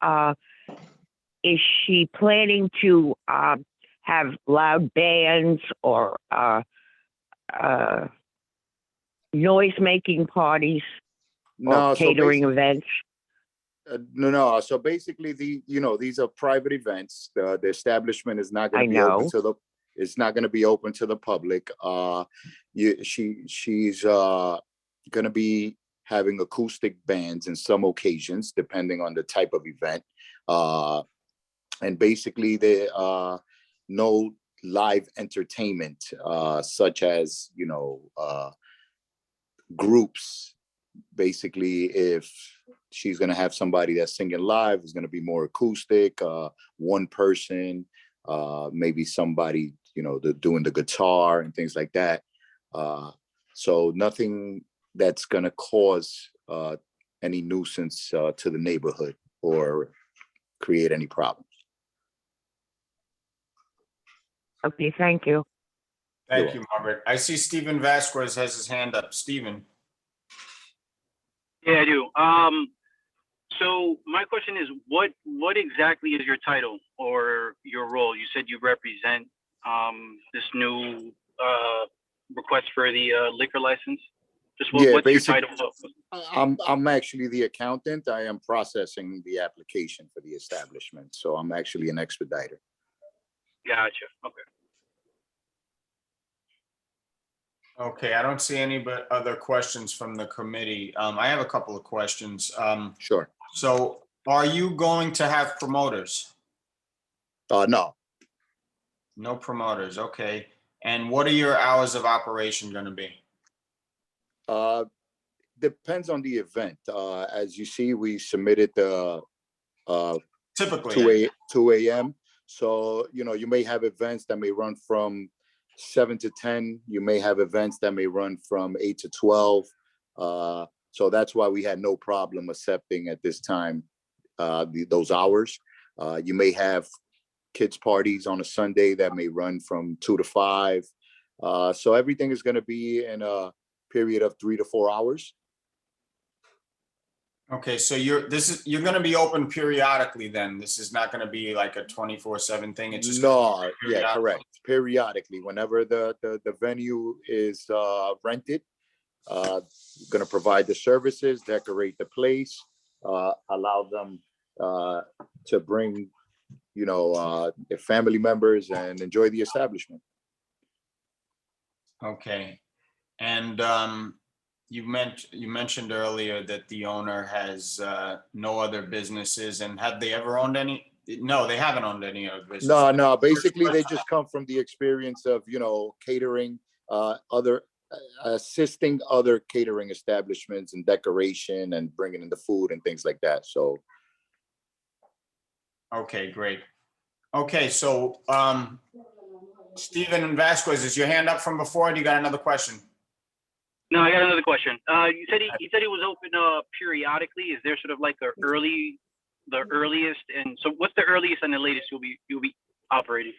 is she planning to have loud bands or noise-making parties or catering events? No. So basically, these are private events. The establishment is not going to be open to the. It's not going to be open to the public. She's going to be having acoustic bands in some occasions, depending on the type of event. And basically, there are no live entertainment, such as, groups. Basically, if she's going to have somebody that's singing live, it's going to be more acoustic, one person, maybe somebody, doing the guitar and things like that. So nothing that's going to cause any nuisance to the neighborhood or create any problems. Okay, thank you. Thank you, Margaret. I see Stephen Vasquez has his hand up. Stephen. Yeah, I do. So my question is, what exactly is your title or your role? You said you represent this new request for the liquor license. Just what's your title? I'm actually the accountant. I am processing the application for the establishment. So I'm actually an expediter. Gotcha. Okay. Okay, I don't see any other questions from the committee. I have a couple of questions. Sure. So are you going to have promoters? No. No promoters, okay. And what are your hours of operation going to be? Uh, Depends on the event. As you see, we submitted the Typically, 2 a.m. So, you know, you may have events that may run from 7 to 10. You may have events that may run from 8 to 12. So that's why we had no problem accepting at this time those hours. You may have kids' parties on a Sunday that may run from 2 to 5. So everything is going to be in a period of 3 to 4 hours. okay, so you're gonna be open periodically then? This is not gonna be like a 24/7 thing? It's just. No, yeah, periodically? correct. Periodically, whenever the venue is rented, going to provide the services, decorate the place, allow them to bring, you know, their family members and enjoy the establishment. Okay, and you mentioned earlier that the owner has no other businesses, and have they ever owned any? No, they haven't owned any other business. No, basically they just come from the experience of, you know, catering, assisting other catering establishments and decoration and bringing in the food and things like that. So. Okay, great. Okay, so Stephen Vasquez, is your hand up from before? Do you got another question? No, I got another question. You said it was open periodically. Is there sort of like the earliest, and so what's the earliest and the latest you'll be operating?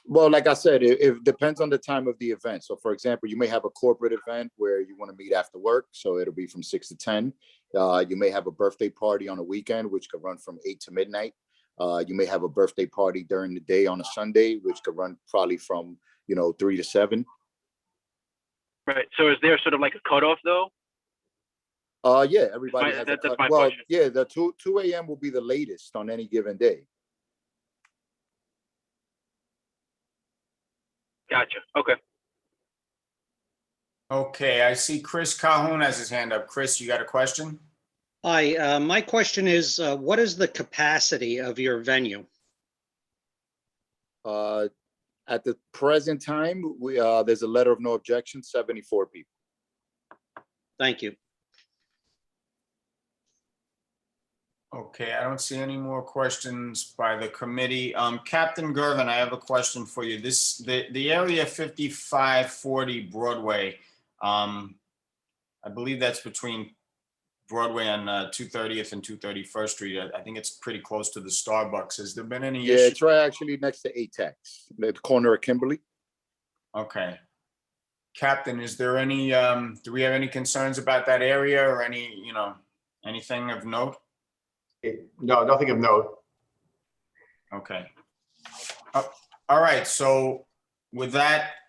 Well, like I said, it depends on the time of the event. So for example, you may have a corporate event where you want to meet after work. So it'll be from 6 to 10. You may have a birthday party on a weekend, which could run from 8 to midnight. You may have a birthday party during the day on a Sunday, which could run probably from, you know, 3 to 7. Right. So is there sort of like a cutoff though? Yeah, everybody has a that's cut. my Well, question. yeah, the 2 a.m. will be the latest on any given day. Gotcha. Okay. Okay, I see Chris Calhoun has his hand up. Chris, you got a question? Hi, my question is, what is the capacity of your venue? At the present time, there's a letter of no objection, 74 people. Thank you. Okay, I don't see any more questions by the committee. Captain Gervin, I have a question for you. The area 5540 Broadway, I believe that's between Broadway and 230th and 231st Street. I think it's pretty close to the Starbucks. Has there been any Yeah, issue? it's right actually next to ATEX, the corner of Kimberly. Okay. Captain, is there any, do we have any concerns about that area or any, you know, anything of note? No, nothing of note. Okay. All right, so with that,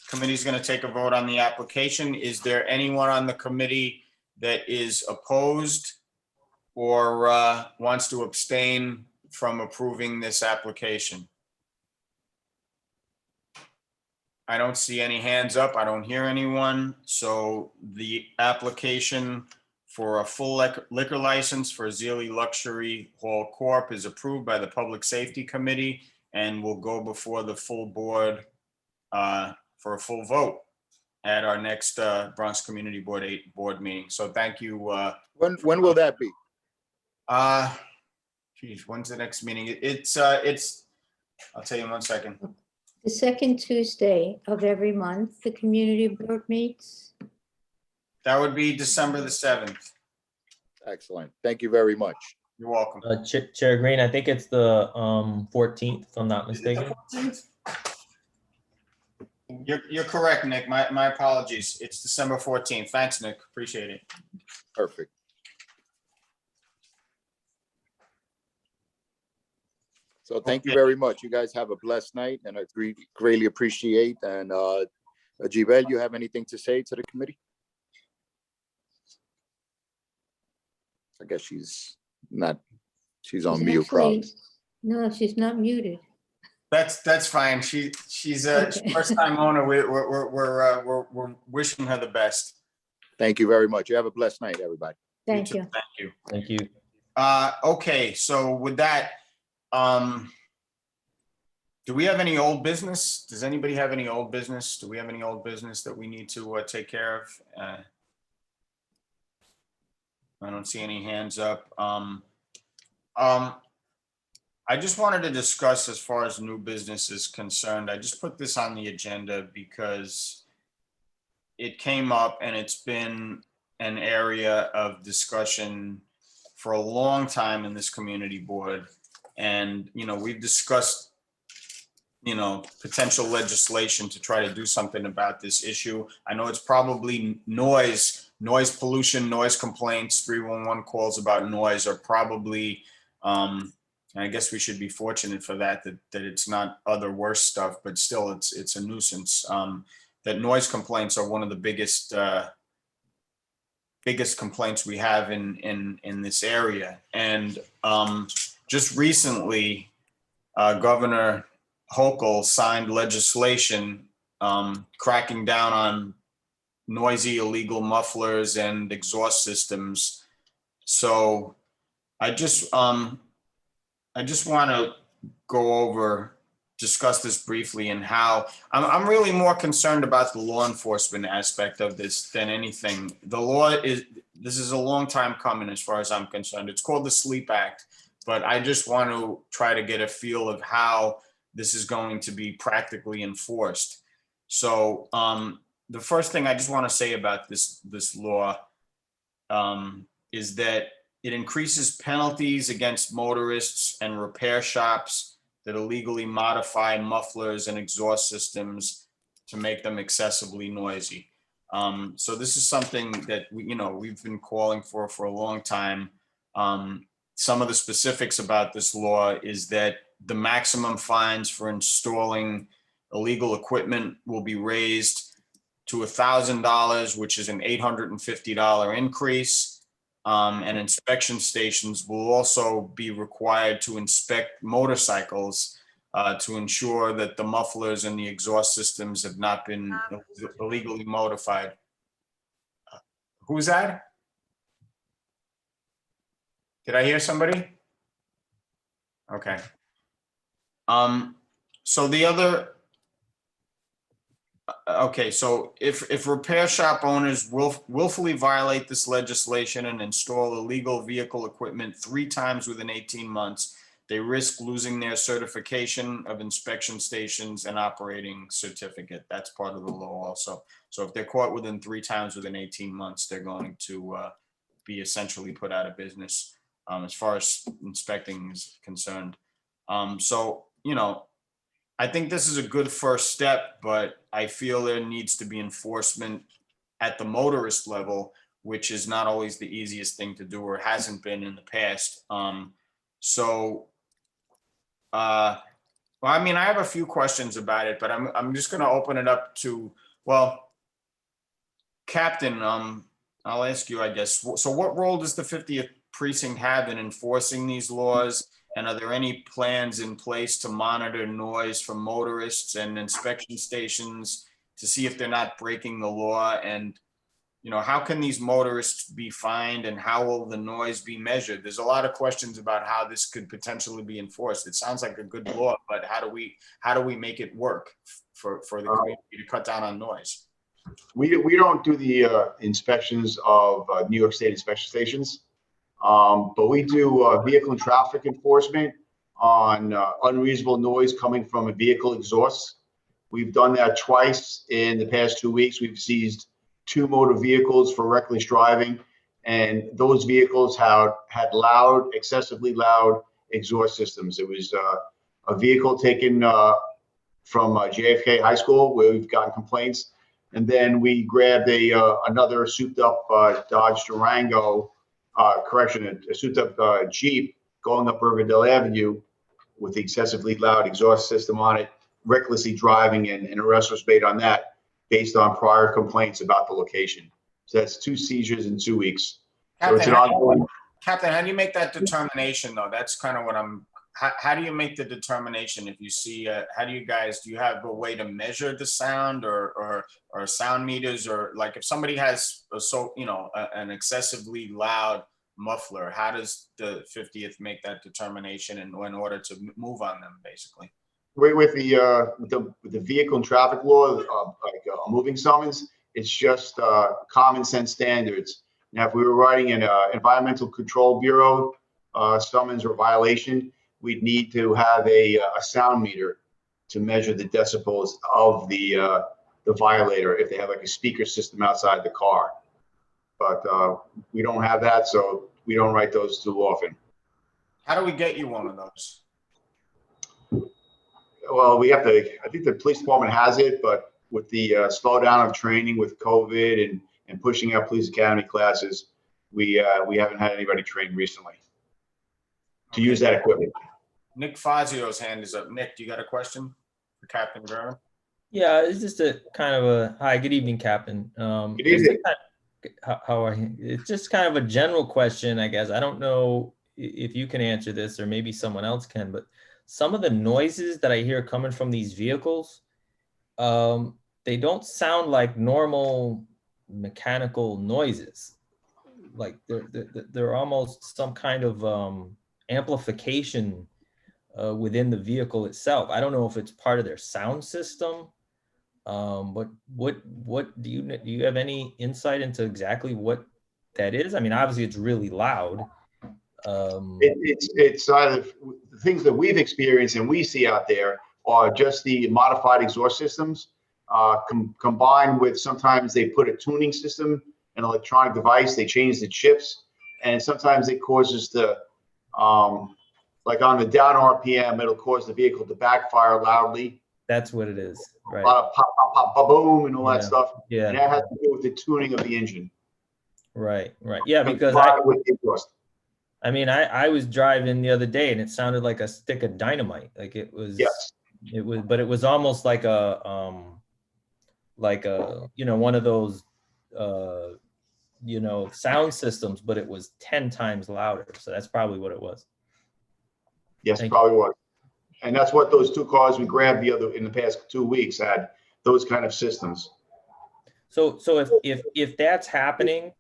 committee's gonna take a vote on the application. Is there anyone on the committee that is opposed or wants to abstain from approving this application? I don't see any hands up. I don't hear anyone. So the application for a full liquor license for Zealy Luxury Hall Corp. is approved by the Public Safety Committee and will go before the full board for a full vote at our next Bronx Community Board 8 board meeting. So thank you. When will that be? Geez, when's the next meeting? It's I'll tell you in 1 second. The second Tuesday of every month, the community board meets. That would be December the 7th. Excellent. Thank you very much. You're welcome. Chair Green, I think it's the 14th, if I'm not mistaken. You're correct, Nick. My apologies. It's December 14th. Thanks, Nick. Appreciate it. Perfect. So thank you very much. You guys have a blessed night and I greatly appreciate. And Jibel, you have anything to say to the committee? I guess she's on mute probably. No, she's not muted. That's fine. She's a first time owner. We're wishing her the best. Thank you very much. You have a blessed night, everybody. Thank you. Thank you. Thank you. Okay, so with that, Do we have any old business? Does anybody have any old business? Do we have any old business that we need to take care of? I don't see any hands up. I just wanted to discuss as far as new business is concerned. I just put this on the agenda because it came up and it's been an area of discussion for a long time in this community board. And, you know, we've discussed, you know, potential legislation to try to do something about this issue. I know it's probably noise pollution, noise complaints, 311 calls about noise are probably, and I guess we should be fortunate for that it's not other worse stuff, but still it's a nuisance. That noise complaints are one of the biggest complaints we have in this area. And just recently, Governor Hochul signed legislation cracking down on noisy illegal mufflers and exhaust systems. So I just want to discuss this briefly and how I'm really more concerned about the law enforcement aspect of this than anything. This is a long time coming as far as I'm concerned. It's called the Sleep Act, but I just want to try to get a feel of how this is going to be practically enforced. So the first thing I just want to say about this law is that it increases penalties against motorists and repair shops that illegally modify mufflers and exhaust systems to make them excessively noisy. So this is something that we've been calling for a long time. Some of the specifics about this law is that the maximum fines for installing illegal equipment will be raised to $1,000, which is an $850 increase. And inspection stations will also be required to inspect motorcycles to ensure that the mufflers and the exhaust systems have not been illegally modified. Who's that? Did I hear somebody? Okay. So the other, okay, so if repair shop owners willfully violate this legislation and install illegal vehicle equipment 3 times within 18 months, they risk losing their certification of inspection stations and operating certificate. That's part of the law also. So if they're caught within 3 times within 18 months, they're going to be essentially put out of business as far as inspecting is concerned. So, I think this is a good first step, but I feel there needs to be enforcement at the motorist level, which is not always the easiest thing to do or hasn't been in the past. Well, I mean, I have a few questions about it, but I'm just going to open it up to, well, Captain, I'll ask you, I guess. So what role does the 50th precinct have in enforcing these laws? And are there any plans in place to monitor noise from motorists and inspection stations to see if they're not breaking the law? And, how can these motorists be fined and how will the noise be measured? There's a lot of questions about how this could potentially be enforced. It sounds like a good law, but how do we make it work for the community to cut down on noise? We don't do the inspections of New York State inspection stations. But we do vehicle and traffic enforcement on unreasonable noise coming from a vehicle exhaust. We've done that twice in the past 2 weeks. We've seized 2 motor vehicles for reckless driving, and those vehicles had loud, excessively loud exhaust systems. It was a vehicle taken from JFK High School where we've gotten complaints, and then we grabbed another souped-up Dodge Durango. A souped-up Jeep going up Riverdale Avenue with the excessively loud exhaust system on it, recklessly driving, and an arrest was made on that based on prior complaints about the location. So that's 2 seizures in 2 weeks. So it's an ongoing. Captain, how do you make that determination, though? That's kind of what how do you make the determination if you see, do you have a way to measure the sound or sound meters, or like if somebody has an excessively loud muffler, how does the 50th make that determination in order to move on them, basically? with the vehicle and traffic law, like a moving summons, it's just common sense standards. Now, if we were writing an Environmental Control Bureau summons or violation, we'd need to have a sound meter to measure the decibels of the violator if they have like a speaker system outside the car. But we don't have that, so we don't write those too often. How do we get you one of those? Well, we have to, I think the police department has it, but with the slowdown of training with COVID and pushing out police academy classes, we haven't had anybody trained recently to use that equipment. Nick Fazio's hand is up. Nick, do you got a question for Captain German? Yeah, it's just a kind of a, hi, good evening, Captain. Good evening. How are you? It's just kind of a general question, I guess. I don't know if you can answer this or maybe someone else can, but some of the noises that I hear coming from these vehicles, they don't sound like normal mechanical noises. Like they're almost some kind of amplification within the vehicle itself. I don't know if it's part of their sound system, but what do you have any insight into exactly what that is? I mean, obviously it's really loud. It's the things that we've experienced and we see out there are just the modified exhaust systems combined with sometimes they put a tuning system, an electronic device, they change the chips, and sometimes it causes the like on the down RPM, it'll cause the vehicle to backfire loudly. That's what it is, right? A lot of pop, pop, pop, pop, boom, and all that stuff. Yeah. And that has to do with the tuning of the engine. Right. Yeah, because with the exhaust. I mean, I was driving the other day and it sounded like a stick of dynamite. Like it was, yes. But it was almost like a, one of those, sound systems, but it was 10 times louder. So that's probably what it was. Yes, probably was. And that's what those two cars we grabbed in the past 2 weeks had, those kind of systems. So if that's happening,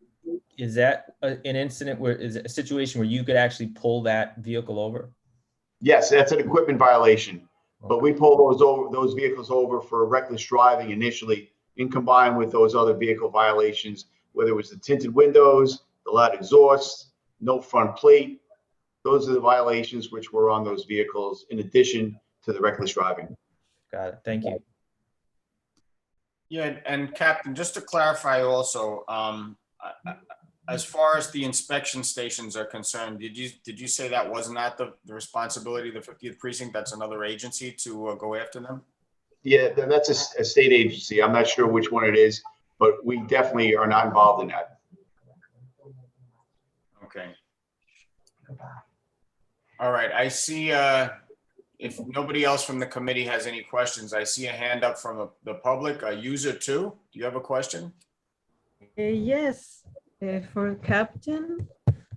is that an incident where is it a situation where you could actually pull that vehicle over? Yes, that's an equipment violation. But we pull those vehicles over for reckless driving initially, in combined with those other vehicle violations, whether it was the tinted windows, the loud exhaust, no front plate. Those are the violations which were on those vehicles in addition to the reckless driving. Got it. Thank you. Yeah, and Captain, just to clarify also, as far as the inspection stations are concerned, did you say that wasn't at the responsibility of the 50th precinct? That's another agency to go after them? Yeah, that's a state agency. I'm not sure which one it is, but we definitely are not involved in that. Okay. All right, I see, if nobody else from the committee has any questions, I see a hand up from the public, user 2. Do you have a question? Yes, for Captain.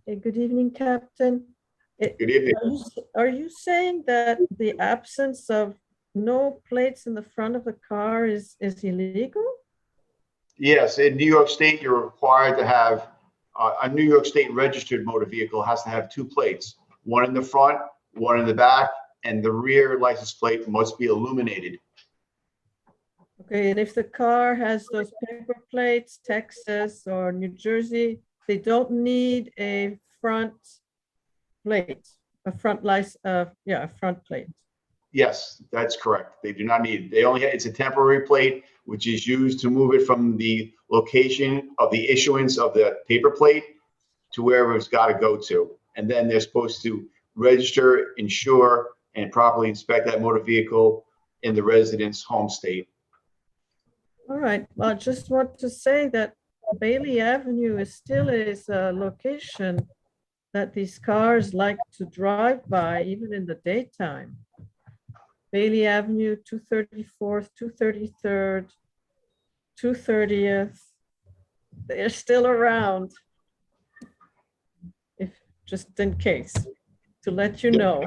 Good evening, Captain. Good evening. Are you saying that the absence of no plates in the front of the car is illegal? Yes, in New York State, you're required to have a New York State registered motor vehicle has to have 2 plates, one in the front, one in the back, and the rear license plate must be illuminated. Okay, and if the car has those paper plates, Texas or New Jersey, they don't need a front plate, a front plate. Yes, that's correct. They do not need, it's a temporary plate, which is used to move it from the location of the issuance of the paper plate to wherever it's got to go to. And then they're supposed to register, insure, and properly inspect that motor vehicle in the resident's home state. All right, well, I just want to say that Bailey Avenue is still a location that these cars like to drive by even in the daytime. Bailey Avenue, 234th, 233rd, 230th, they're still around. If just in case, to let you know.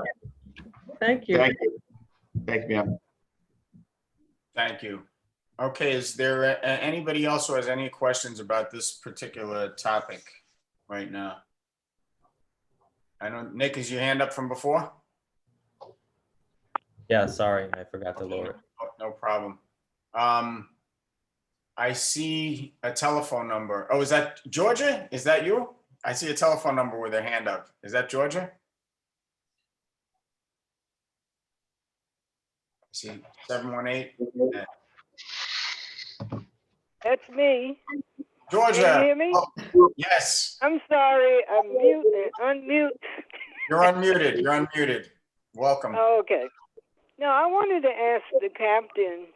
Thank you. Thank you. Thank you, ma'am. Thank you. Okay, is there anybody else who has any questions about this particular topic right now? I know, Nick, is your hand up from before? Yeah, sorry, I forgot to lower it. No problem. I see a telephone number. Oh, is that Georgia? Is that you? I see a telephone number with their hand up. Is that Georgia? I see 718. That's me. Georgia. Can you hear me? Oh, yes. I'm sorry, I'm unmute. You're unmuted. You're unmuted. Welcome. Oh, okay. Now, I wanted to ask the captain,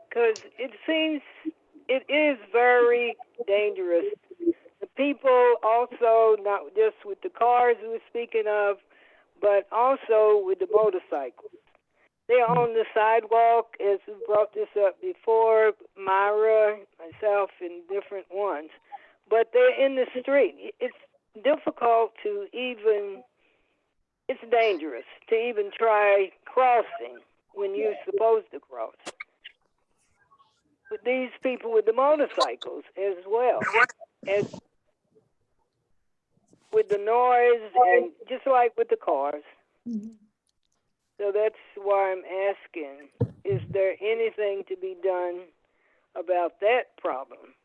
because it seems it is very dangerous. The people also, not just with the cars we were speaking of, but also with the motorcycles. They're on the sidewalk, as we brought this up before, Myra, myself, and different ones. But they're in the street. It's difficult to even, it's dangerous to even try crossing when you're supposed to cross. With these people with the motorcycles as well. And with the noise and just like with the cars. So that's why I'm asking, is there anything to be done about that problem?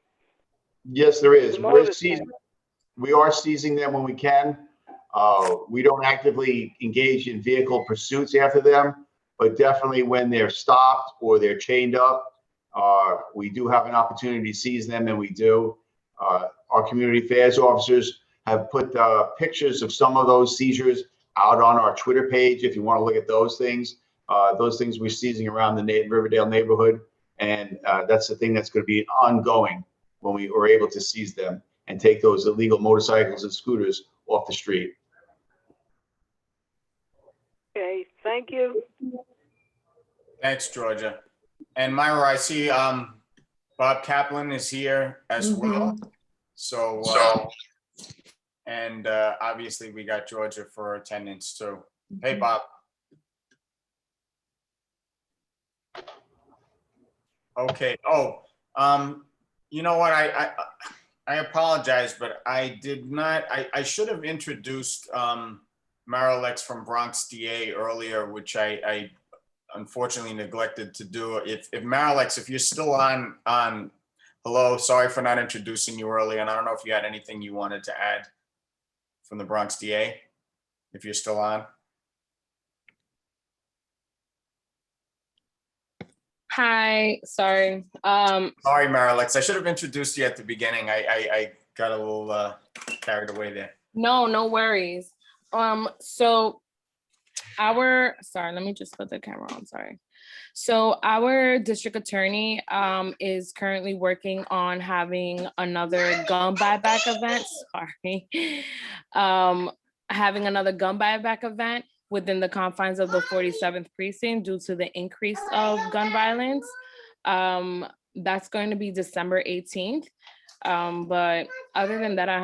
Yes, there is. The We are seizing them when we can. We don't actively engage in vehicle pursuits after them, but definitely when they're stopped or they're chained up, we do have an opportunity to seize them, and we do. Our community affairs officers have put pictures of some of those seizures out on our Twitter page if you want to look at those things. Those things we're seizing around the Riverdale neighborhood, and that's the thing that's going to be ongoing when we are able to seize them and take those illegal motorcycles and scooters off the street. Okay, thank you. Thanks, Georgia. And Myra, I see Bob Kaplan is here as well. So, and obviously we got Georgia for attendance too. Hey, Bob. Okay. Oh, you know what? I apologize, but I did not. I should have introduced Marilex from Bronx DA earlier, which I unfortunately neglected to do. If Marilex, if you're still on, hello, sorry for not introducing you earlier, and I don't know if you had anything you wanted to add from the Bronx DA, if you're still on. Hi, sorry. Sorry, Marilex, I should have introduced you at the beginning. I got a little carried away there. No worries. So sorry, let me just put the camera on, sorry. So our district attorney is currently working on having another gun buyback event, having another gun buyback event within the confines of the 47th precinct due to the increase of gun violence. That's going to be December 18th. But other than that, I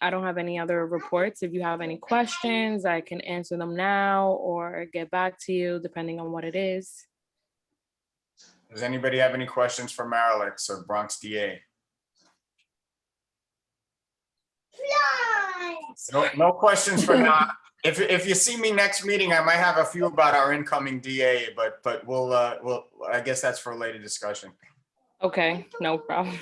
don't have any other reports. If you have any questions, I can answer them now or get back to you depending on what it is. Does anybody have any questions for Marilex or Bronx DA? No questions for now. If you see me next meeting, I might have a few about our incoming DA, but we'll I guess that's for a later discussion. Okay, no problem.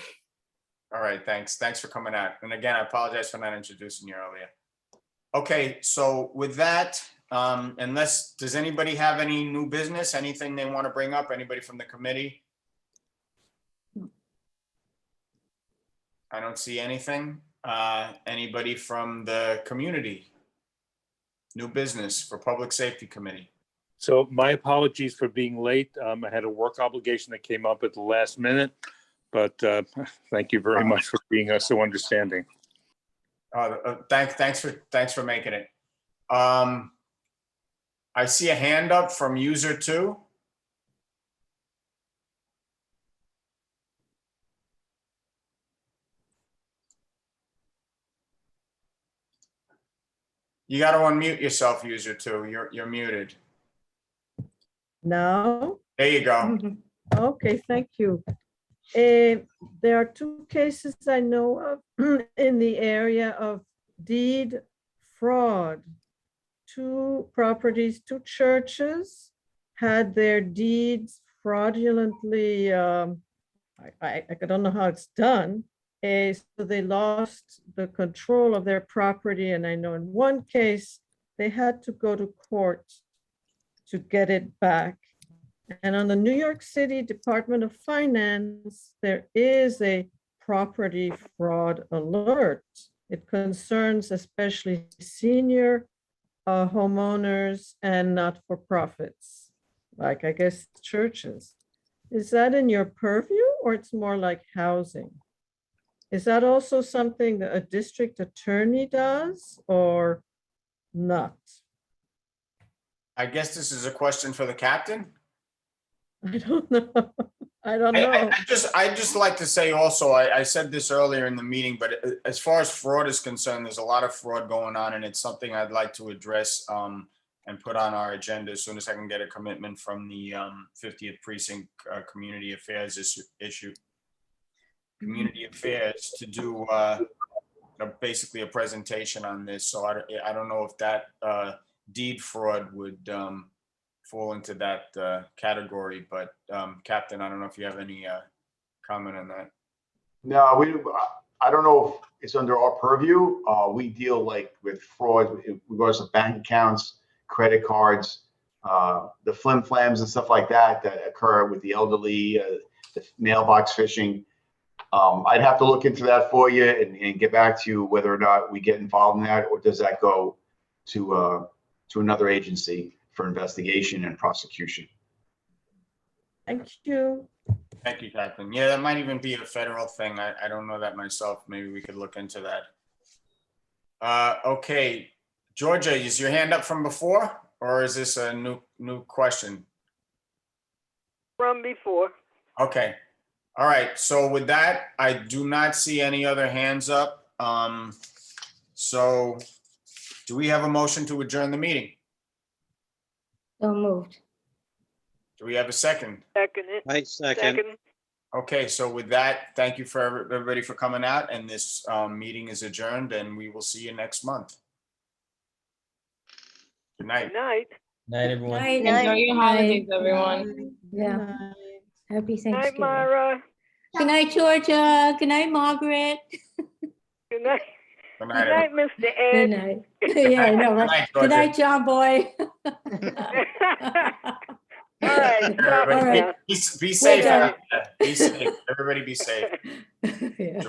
All right, thanks. Thanks for coming out. And again, I apologize for not introducing you earlier. Okay, so with that, does anybody have any new business, anything they want to bring up? Anybody from the committee? I don't see anything. Anybody from the community? New business for Public Safety Committee. So my apologies for being late. I had a work obligation that came up at the last minute, but thank you very much for being so understanding. Thanks for making it. I see a hand up from user 2. You got to unmute yourself, user 2. You're muted. Now? There you go. Okay, thank you. There are 2 cases I know of in the area of deed fraud. 2 properties, 2 churches had their deeds fraudulently, I don't know how it's done, so they lost the control of their property. And I know in one case, they had to go to court to get it back. And on the New York City Department of Finance, there is a property fraud alert. It concerns especially senior homeowners and not-for-profits, like I guess churches. Is that in your purview, or it's more like housing? Is that also something that a district attorney does or not? I guess this is a question for the captain. I don't know. I don't know. I just like to say also, I said this earlier in the meeting, but as far as fraud is concerned, there's a lot of fraud going on, and it's something I'd like to address and put on our agenda as soon as I can get a commitment from the 50th Precinct Community Affairs Community Affairs to do basically a presentation on this. So I don't know if that deed fraud would fall into that category, but Captain, I don't know if you have any comment on that. No, I don't know if it's under our purview. We deal like with fraud in regards to bank accounts, credit cards, the flim flams and stuff like that occur with the elderly, the mailbox phishing. I'd have to look into that for you and get back to you whether or not we get involved in that, or does that go to another agency for investigation and prosecution. Thank you. Thank you, Captain. Yeah, that might even be a federal thing. I don't know that myself. Maybe we could look into that. Okay, Georgia, is your hand up from before, or is this a new question? From before. Okay. All right. So with that, I do not see any other hands up. So do we have a motion to adjourn the meeting? So moved. Do we have a second? Second it. I second. Okay, so with that, thank you for everybody for coming out, and this meeting is adjourned, and we will see you next month. Good night. Good night. Night, everyone. Night. Enjoy your holidays, everyone. Yeah. Happy Good night, Thanksgiving. Myra. Good night, Georgia. Good night, Margaret. Good night. Good Good night. night, Mr. Ed. Good night. Yeah, I know, Good right? night, Good night, Georgia. John Boy. All right. Everybody, All right. be safe. Well done. Be safe. Everybody be safe. Yeah.